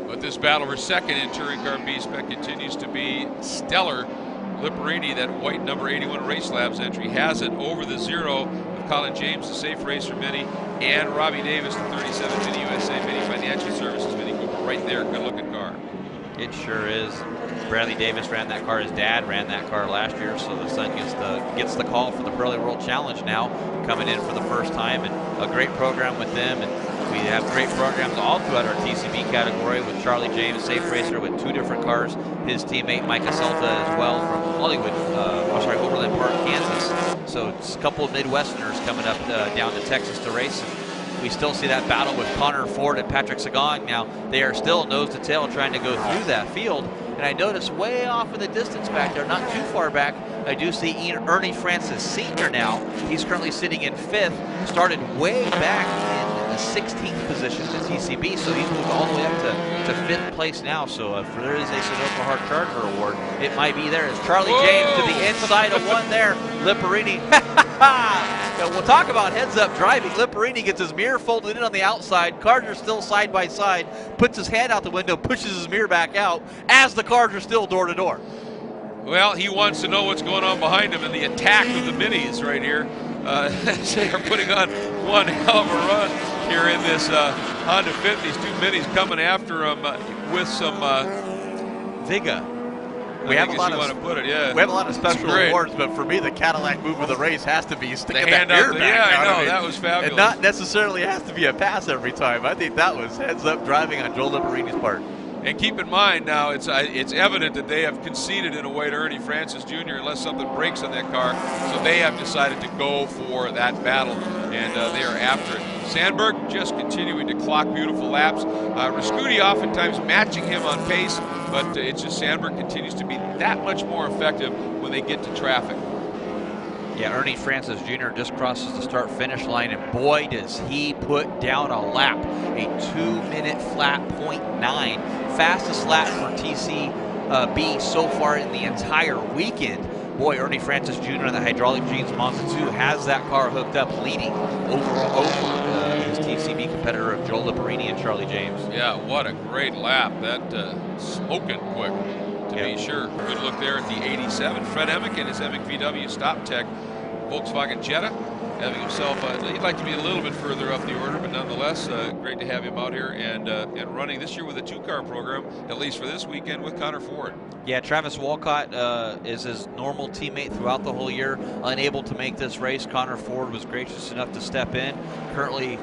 Speaker 3: But this battle for 2nd in touring car B-Spec continues to be stellar. Lipperini, that white number 81 Race Labs entry, has it over the 0 of Colin James, the Safe Racer Mini, and Robbie Davis, the 37 Mini USA Mini Financial Services Mini Cooper right there. Good looking car.
Speaker 4: It sure is. Bradley Davis ran that car. His dad ran that car last year, so the son gets the call for the Pirelli World Challenge now, coming in for the first time, and a great program with them. And we have great programs all throughout our TCB category with Charlie James, Safe Racer, with 2 different cars. His teammate Micah Celta as well from Hollywood, Overland Park, Kansas. So it's a couple of Midwesterners coming up down to Texas to race. We still see that battle with Connor Ford and Patrick Sagan. Now, they are still nose to tail trying to go through that field. And I notice way off in the distance back there, not too far back, I do see Ernie Francis Sr. now. He's currently sitting in 5th, started way back in the 16th position in the TCB, so he's moved all the way up to 5th place now. So if there is a Sunoco Hard Charger Award, it might be there. As Charlie James to the inside of 1 there, Lipperini. We'll talk about heads-up driving. Lipperini gets his mirror folded in on the outside. Cars are still side by side. Puts his hand out the window, pushes his mirror back out as the cars are still door to door.
Speaker 3: Well, he wants to know what's going on behind him in the attack of the minis right here. They are putting on one hell of a run here in this Honda Fit. These 2 minis coming after him with some
Speaker 4: Vigor.
Speaker 3: We have a lot of
Speaker 4: special awards, but for me, the Cadillac move of the race has to be sticking that
Speaker 3: hand
Speaker 4: mirror
Speaker 3: up.
Speaker 4: back.
Speaker 3: Yeah, I know, that was fabulous.
Speaker 4: And not necessarily has to be a pass every time. I think that was heads-up driving on Joel Lipperini's part.
Speaker 3: And keep in mind now, it's evident that they have conceded in a way to Ernie Francis Jr. unless something breaks on that car. So they have decided to go for that battle, and they are after it. Sandberg just continuing to clock beautiful laps. Rascuti oftentimes matching him on pace, but it's just Sandberg continues to be that much more effective when they get to traffic.
Speaker 4: Yeah, Ernie Francis Jr. just crosses the start-finish line, and boy, does he put down a lap. A 2-minute flat .9. Fastest lap for TCB so far in the entire weekend. Boy, Ernie Francis Jr. and the Hydraulic Genes Mazda 2 has that car hooked up, leading over his TCB competitor of Joel Lipperini and Charlie James.
Speaker 3: Yeah, what a great lap. That smoking quick, to be sure. Good look there at the 87. Fred Emick and his Emick VW Stop Tech Volkswagen Jetta. having himself, he'd like to be a little bit further up the order, but nonetheless, great to have him out here and running this year with a 2-car program, at least for this weekend, with Connor Ford.
Speaker 4: Yeah, Travis Walcott is his normal teammate throughout the whole year, unable to make this race. Connor Ford was gracious enough to step in. Currently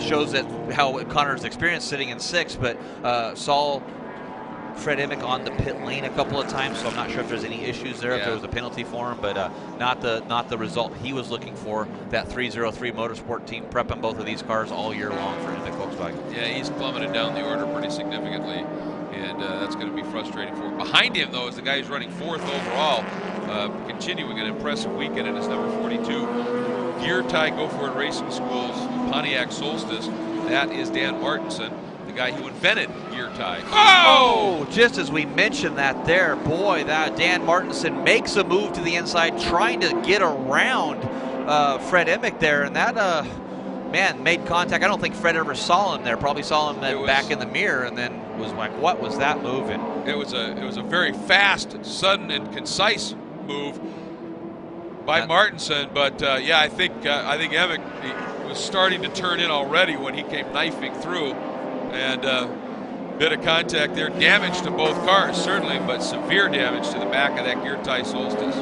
Speaker 4: shows that how Connor's experienced sitting in 6th, but saw Fred Emick on the pit lane a couple of times, so I'm not sure if there's any issues there, if there was a penalty for him, but not the result he was looking for. That 303 Motorsport team prepping both of these cars all year long for Emick Volkswagen.
Speaker 3: Yeah, he's plummeted down the order pretty significantly, and that's going to be frustrating for him. Behind him, though, is the guy who's running 4th overall, continuing an impressive weekend in his number 42 Gear Tie Go For It Racing School's Pontiac Solstice. That is Dan Martinson, the guy who invented gear tie.
Speaker 4: Oh! Just as we mentioned that there, boy, that Dan Martinson makes a move to the inside, trying to get around Fred Emick there, and that, man, made contact. I don't think Fred ever saw him there. Probably saw him back in the mirror, and then was like, what was that move? And
Speaker 3: it was a very fast, sudden, and concise move by Martinson, but yeah, I think Emick was starting to turn in already when he came knifing through. And bit of contact there, damage to both cars certainly, but severe damage to the back of that Gear Tie Solstice.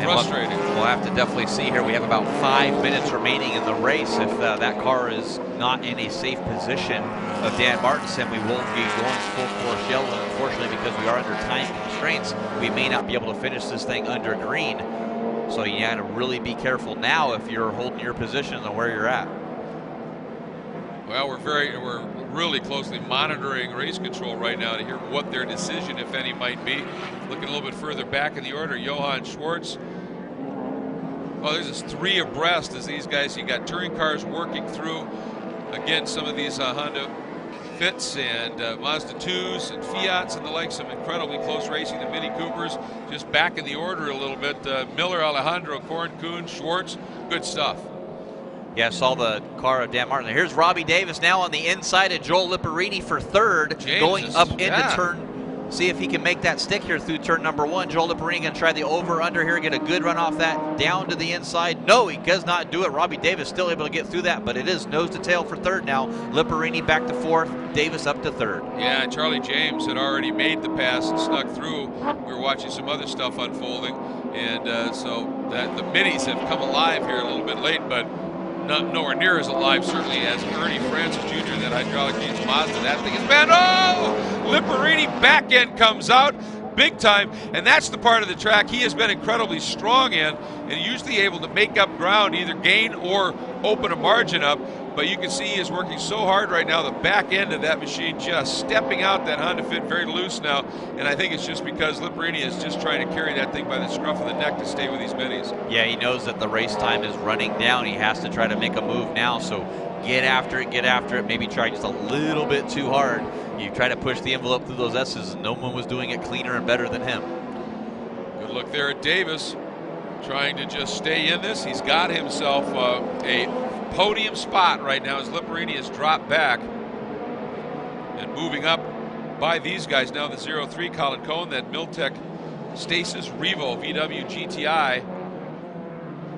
Speaker 3: Frustrating.
Speaker 4: We'll have to definitely see here. We have about 5 minutes remaining in the race. If that car is not in a safe position of Dan Martinson, we won't be going full force yellow. Unfortunately, because we are under time constraints, we may not be able to finish this thing under green. So you got to really be careful now if you're holding your position and where you're at.
Speaker 3: Well, we're really closely monitoring race control right now to hear what their decision, if any, might be. Looking a little bit further back in the order, Johann Schwartz. Oh, there's just 3 abreast as these guys. You got touring cars working through. Again, some of these Honda Fits and Mazda 2s and Fiats and the like, some incredibly close racing. The Mini Coopers just back in the order a little bit. Miller, Alejandro, Korn, Kuhn, Schwartz, good stuff.
Speaker 4: Yeah, I saw the car of Dan Martin. Here's Robbie Davis now on the inside of Joel Liparini for 3rd, going up into turn. See if he can make that stick here through turn number 1. Joel Liparini going to try the over-under here, get a good run off that down to the inside. No, he does not do it. Robbie Davis still able to get through that, but it is nose to tail for 3rd now. Liparini back to 4th, Davis up to 3rd.
Speaker 3: Yeah, Charlie James had already made the pass and snuck through. We were watching some other stuff unfolding, and so the minis have come alive here a little bit late, but nowhere near as alive, certainly, as Ernie Francis Jr., that hydraulic jeans Mazda. That thing is bad. Oh! Liparini back end comes out big time, and that's the part of the track he has been incredibly strong in, and usually able to make up ground, either gain or open a margin up. But you can see he is working so hard right now, the back end of that machine just stepping out. That Honda Fit very loose now, and I think it's just because Liparini is just trying to carry that thing by the scruff of the neck to stay with these minis.
Speaker 4: Yeah, he knows that the race time is running down. He has to try to make a move now, so get after it, maybe try just a little bit too hard. You try to push the envelope through those S's, and no one was doing it cleaner and better than him.
Speaker 3: Good look there at Davis, trying to just stay in this. He's got himself a podium spot right now as Liparini has dropped back and moving up by these guys now. The 03 Colin Cohn, that Miltech Stasis Revo VW GTI.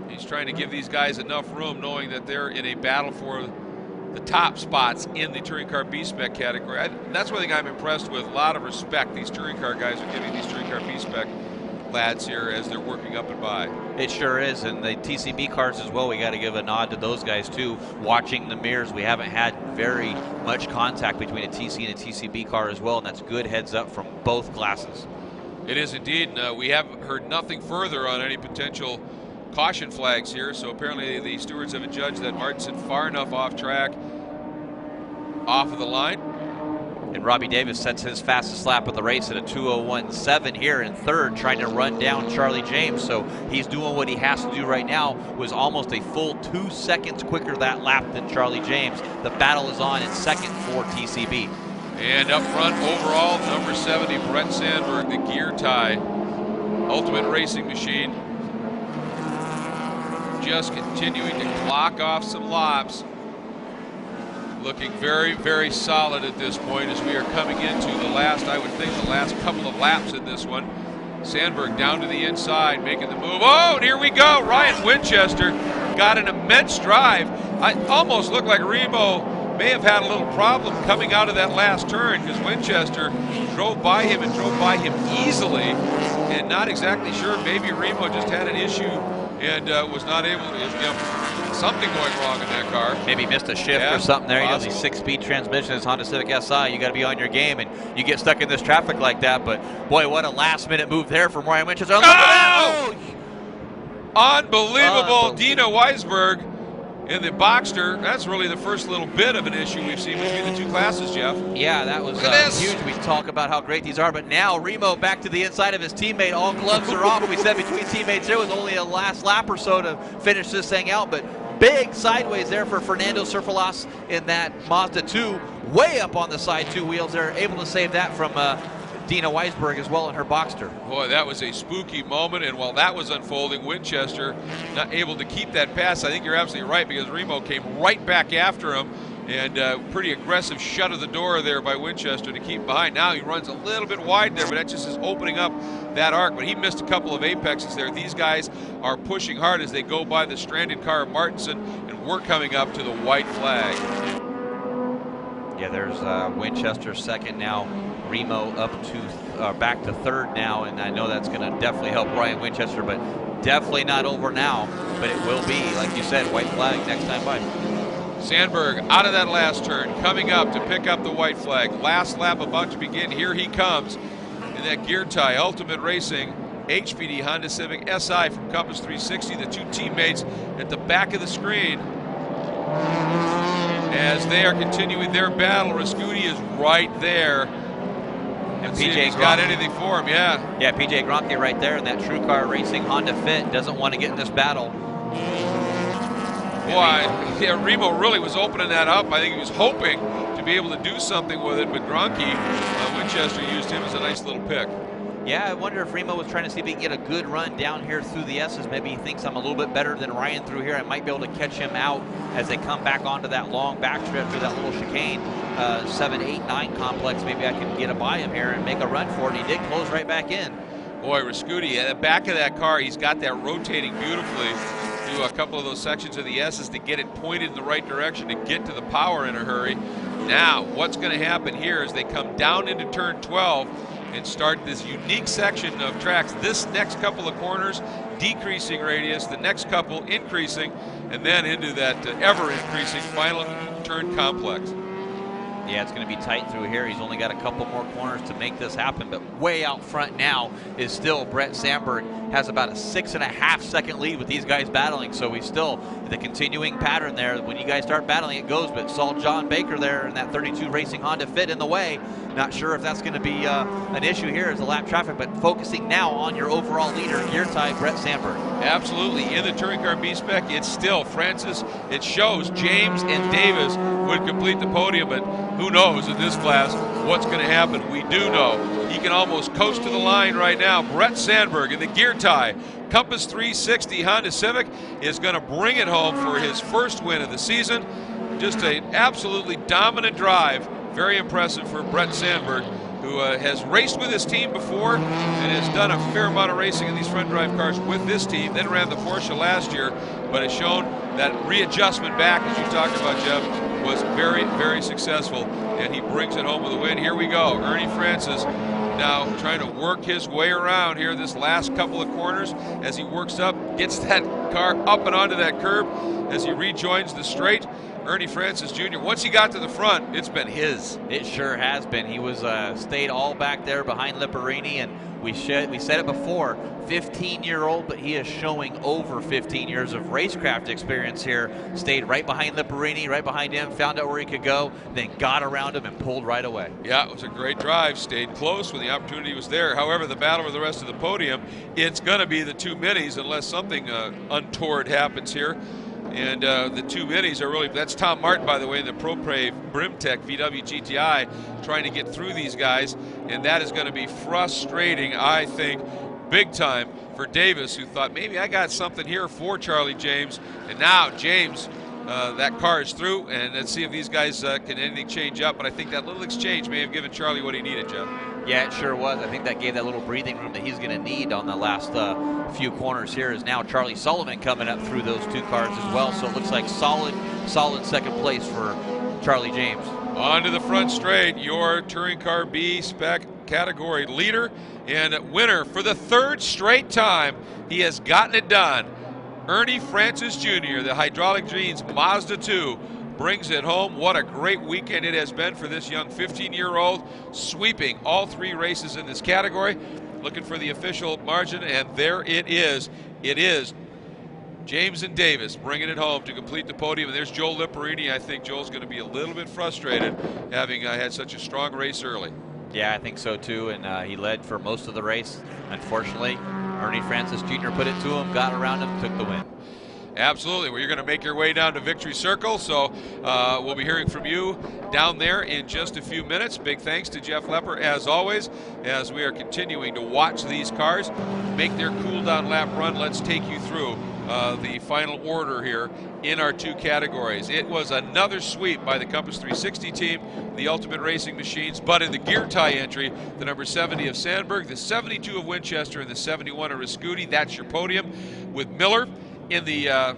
Speaker 3: He's trying to give these guys enough room, knowing that they're in a battle for the top spots in the touring car B-Spec category. That's one thing I'm impressed with. A lot of respect these touring car guys are giving these touring car B-Spec lads here as they're working up and by.
Speaker 4: It sure is, and the TCB cars as well. We got to give a nod to those guys too. Watching the mirrors, we haven't had very much contact between a TC and a TCB car as well, and that's good heads up from both classes.
Speaker 3: It is indeed. We have heard nothing further on any potential caution flags here, so apparently the stewards have adjudged that Martinson far enough off track, off of the line.
Speaker 4: And Robbie Davis sets his fastest lap of the race at a 2:01.7 here in 3rd, trying to run down Charlie James. So he's doing what he has to do right now. Was almost a full 2 seconds quicker that lap than Charlie James. The battle is on in 2nd for TCB.
Speaker 3: And up front overall, number 70, Brett Sandberg, the gear tie, Ultimate Racing Machine. Just continuing to clock off some laps. Looking very, very solid at this point as we are coming into the last, I would think, the last couple of laps in this one. Sandberg down to the inside, making the move. Oh, and here we go. Ryan Winchester got an immense drive. I almost looked like Remo may have had a little problem coming out of that last turn because Winchester drove by him and drove by him easily, and not exactly sure. Maybe Remo just had an issue and was not able to, something going wrong in that car.
Speaker 4: Maybe missed a shift or something there. You know, these 6-speed transmissions, Honda Civic SI, you got to be on your game, and you get stuck in this traffic like that. But boy, what a last-minute move there from Ryan Winchester.
Speaker 3: Oh! Unbelievable. Dina Weisberg in the Boxster. That's really the first little bit of an issue we've seen between the two classes, Jeff.
Speaker 4: Yeah, that was huge. We talk about how great these are, but now Remo back to the inside of his teammate. All gloves are off. We said between teammates there was only a last lap or so to finish this thing out, but big sideways there for Fernando Cerfalas in that Mazda 2. Way up on the side two wheels. They're able to save that from Dina Weisberg as well in her Boxster.
Speaker 3: Boy, that was a spooky moment, and while that was unfolding, Winchester not able to keep that pass. I think you're absolutely right, because Remo came right back after him, and pretty aggressive shut of the door there by Winchester to keep behind. Now he runs a little bit wide there, but that just is opening up that arc. But he missed a couple of apexes there. These guys are pushing hard as they go by the stranded car of Martinson, and we're coming up to the white flag.
Speaker 4: Yeah, there's Winchester second now. Remo up to back to third now, and I know that's going to definitely help Ryan Winchester, but definitely not over now. But it will be, like you said, white flag next time by.
Speaker 3: Sandberg out of that last turn, coming up to pick up the white flag. Last lap about to begin. Here he comes in that gear tie. Ultimate Racing HPD Honda Civic SI from Compass 360. The two teammates at the back of the screen as they are continuing their battle. Rascuti is right there.
Speaker 4: And
Speaker 3: PJ he's got anything for him, yeah.
Speaker 4: Yeah, PJ Gronke right there in that True Car Racing Honda Fit. Doesn't want to get in this battle.
Speaker 3: Boy, yeah, Remo really was opening that up. I think he was hoping to be able to do something with it, but Gronke, Winchester used him as a nice little pick.
Speaker 4: Yeah, I wonder if Remo was trying to see if he can get a good run down here through the S's. Maybe he thinks I'm a little bit better than Ryan through here. I might be able to catch him out as they come back onto that long back strip through that little chicane, 7, 8, 9 complex. Maybe I can get by him here and make a run for it. He did close right back in.
Speaker 3: Boy, Rascuti, at the back of that car, he's got that rotating beautifully through a couple of those sections of the S's to get it pointed in the right direction to get to the power in a hurry. Now, what's going to happen here is they come down into turn 12 and start this unique section of tracks. This next couple of corners, decreasing radius, the next couple increasing, and then into that ever-increasing final turn complex.
Speaker 4: Yeah, it's going to be tight through here. He's only got a couple more corners to make this happen, but way out front now is still Brett Sandberg. Has about a 6.5 second lead with these guys battling, so we still, the continuing pattern there. When you guys start battling, it goes, but saw John Baker there in that 32 Racing Honda Fit in the way. Not sure if that's going to be an issue here as a lap traffic, but focusing now on your overall leader, gear tie, Brett Sandberg.
Speaker 3: Absolutely. In the touring car B-Spec, it's still Francis. It shows James and Davis would complete the podium, but who knows in this class what's going to happen. We do know he can almost coast to the line right now. Brett Sandberg in the gear tie Compass 360 Honda Civic is going to bring it home for his first win of the season. Just an absolutely dominant drive. Very impressive for Brett Sandberg, who has raced with his team before and has done a fair amount of racing in these front drive cars with this team. Then ran the Porsche last year, but has shown that readjustment back, as you talked about, Jeff, was very, very successful, and he brings it home with a win. Here we go. Ernie Francis now trying to work his way around here this last couple of corners as he works up, gets that car up and onto that curb as he rejoins the straight. Ernie Francis Jr., once he got to the front, it's been his.
Speaker 4: It sure has been. He was stayed all back there behind Lipperini, and we said it before, 15-year-old, but he is showing over 15 years of racecraft experience here. Stayed right behind Lipperini, right behind him, found out where he could go, then got around him and pulled right away.
Speaker 3: Yeah, it was a great drive. Stayed close when the opportunity was there. However, the battle for the rest of the podium, it's going to be the two minis unless something untoward happens here. And the two minis are really, that's Tom Martin, by the way, in the ProPrave Brimtech VW GTI, trying to get through these guys. And that is going to be frustrating, I think, big time for Davis, who thought maybe I got something here for Charlie James. And now James that car is through, and let's see if these guys can anything change up. But I think that little exchange may have given Charlie what he needed, Jeff.
Speaker 4: Yeah, it sure was. I think that gave that little breathing room that he's going to need on the last few corners here. Is now Charlie Sullivan coming up through those two cars as well. So it looks like solid second place for Charlie James.
Speaker 3: On to the front straight, your Touring Car B-Spec category leader and winner for the third straight time. He has gotten it done. Ernie Francis Jr., the Hydraulic Genes Mazda 2, brings it home. What a great weekend it has been for this young 15-year-old, sweeping all three races in this category. Looking for the official margin, and there it is. It is James and Davis bringing it home to complete the podium. And there's Joel Lipperini. I think Joel's going to be a little bit frustrated having had such a strong race early.
Speaker 4: Yeah, I think so too, and he led for most of the race. Unfortunately, Ernie Francis Jr. put it to him, got around him, took the win.
Speaker 3: Absolutely. Well, you're going to make your way down to Victory Circle, so we'll be hearing from you down there in just a few minutes. Big thanks to Jeff Lepper, as always, as we are continuing to watch these cars make their cool-down lap run. Let's take you through the final order here in our two categories. It was another sweep by the Compass 360 team, the Ultimate Racing Machines, but in the gear tie entry, the number 70 of Sandberg, the 72 of Winchester, and the 71 of Rascuti. That's your podium, with Miller in the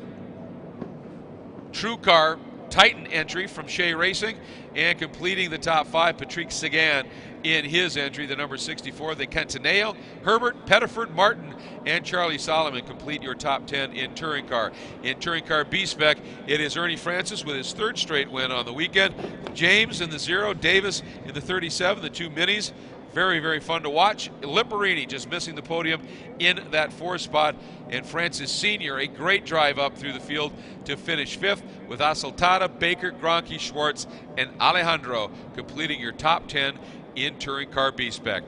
Speaker 3: True Car Titan entry from Shea Racing, and completing the top five, Patrick Sagan in his entry, the number 64. The Cantaneo, Herbert, Pettiford, Martin, and Charlie Solomon complete your top 10 in Touring Car. In Touring Car B-Spec, it is Ernie Francis with his third straight win on the weekend. James in the 0, Davis in the 37, the two minis. Very, very fun to watch. Lipperini just missing the podium in that 4th spot. And Francis Sr., a great drive up through the field to finish 5th, with Asaltada, Baker, Gronke, Schwartz, and Alejandro completing your top 10 in Touring Car B-Spec.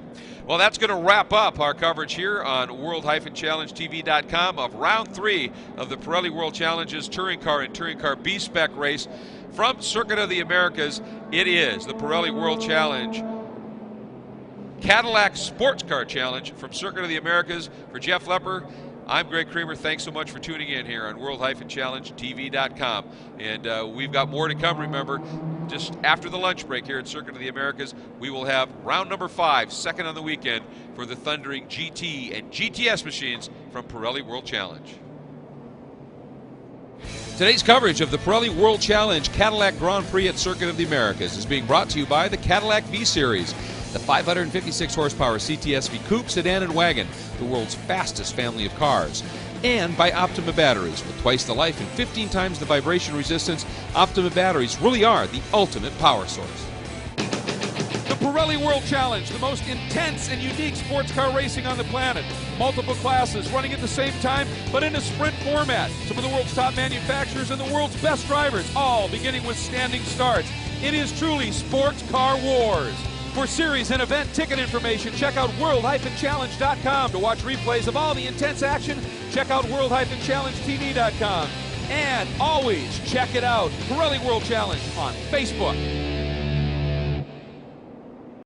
Speaker 3: Well, that's going to wrap up our coverage here on World-ChallengeTV.com of round 3 of the Pirelli World Challenges Touring Car and Touring Car B-Spec race. From Circuit of the Americas, it is the Pirelli World Challenge Cadillac Sports Car Challenge from Circuit of the Americas. For Jeff Lepper, I'm Greg Creamer. Thanks so much for tuning in here on World-ChallengeTV.com. And we've got more to come, remember. Just after the lunch break here at Circuit of the Americas, we will have round number 5, second on the weekend, for the thundering GT and GTS machines from Pirelli World Challenge.
Speaker 1: Today's coverage of the Pirelli World Challenge Cadillac Grand Prix at Circuit of the Americas is being brought to you by the Cadillac V-Series, the 556 horsepower CTSV coupe, sedan, and wagon, the world's fastest family of cars. And by Optima batteries. With twice the life and 15 times the vibration resistance, Optima batteries really are the ultimate power source.
Speaker 5: The Pirelli World Challenge, the most intense and unique sports car racing on the planet. Multiple classes running at the same time, but in a sprint format. Some of the world's top manufacturers and the world's best drivers, all beginning with standing starts. It is truly sports car wars. For series and event ticket information, check out World-Challenge.com. To watch replays of all the intense action, check out World-ChallengeTV.com. And always check it out, Pirelli World Challenge on Facebook.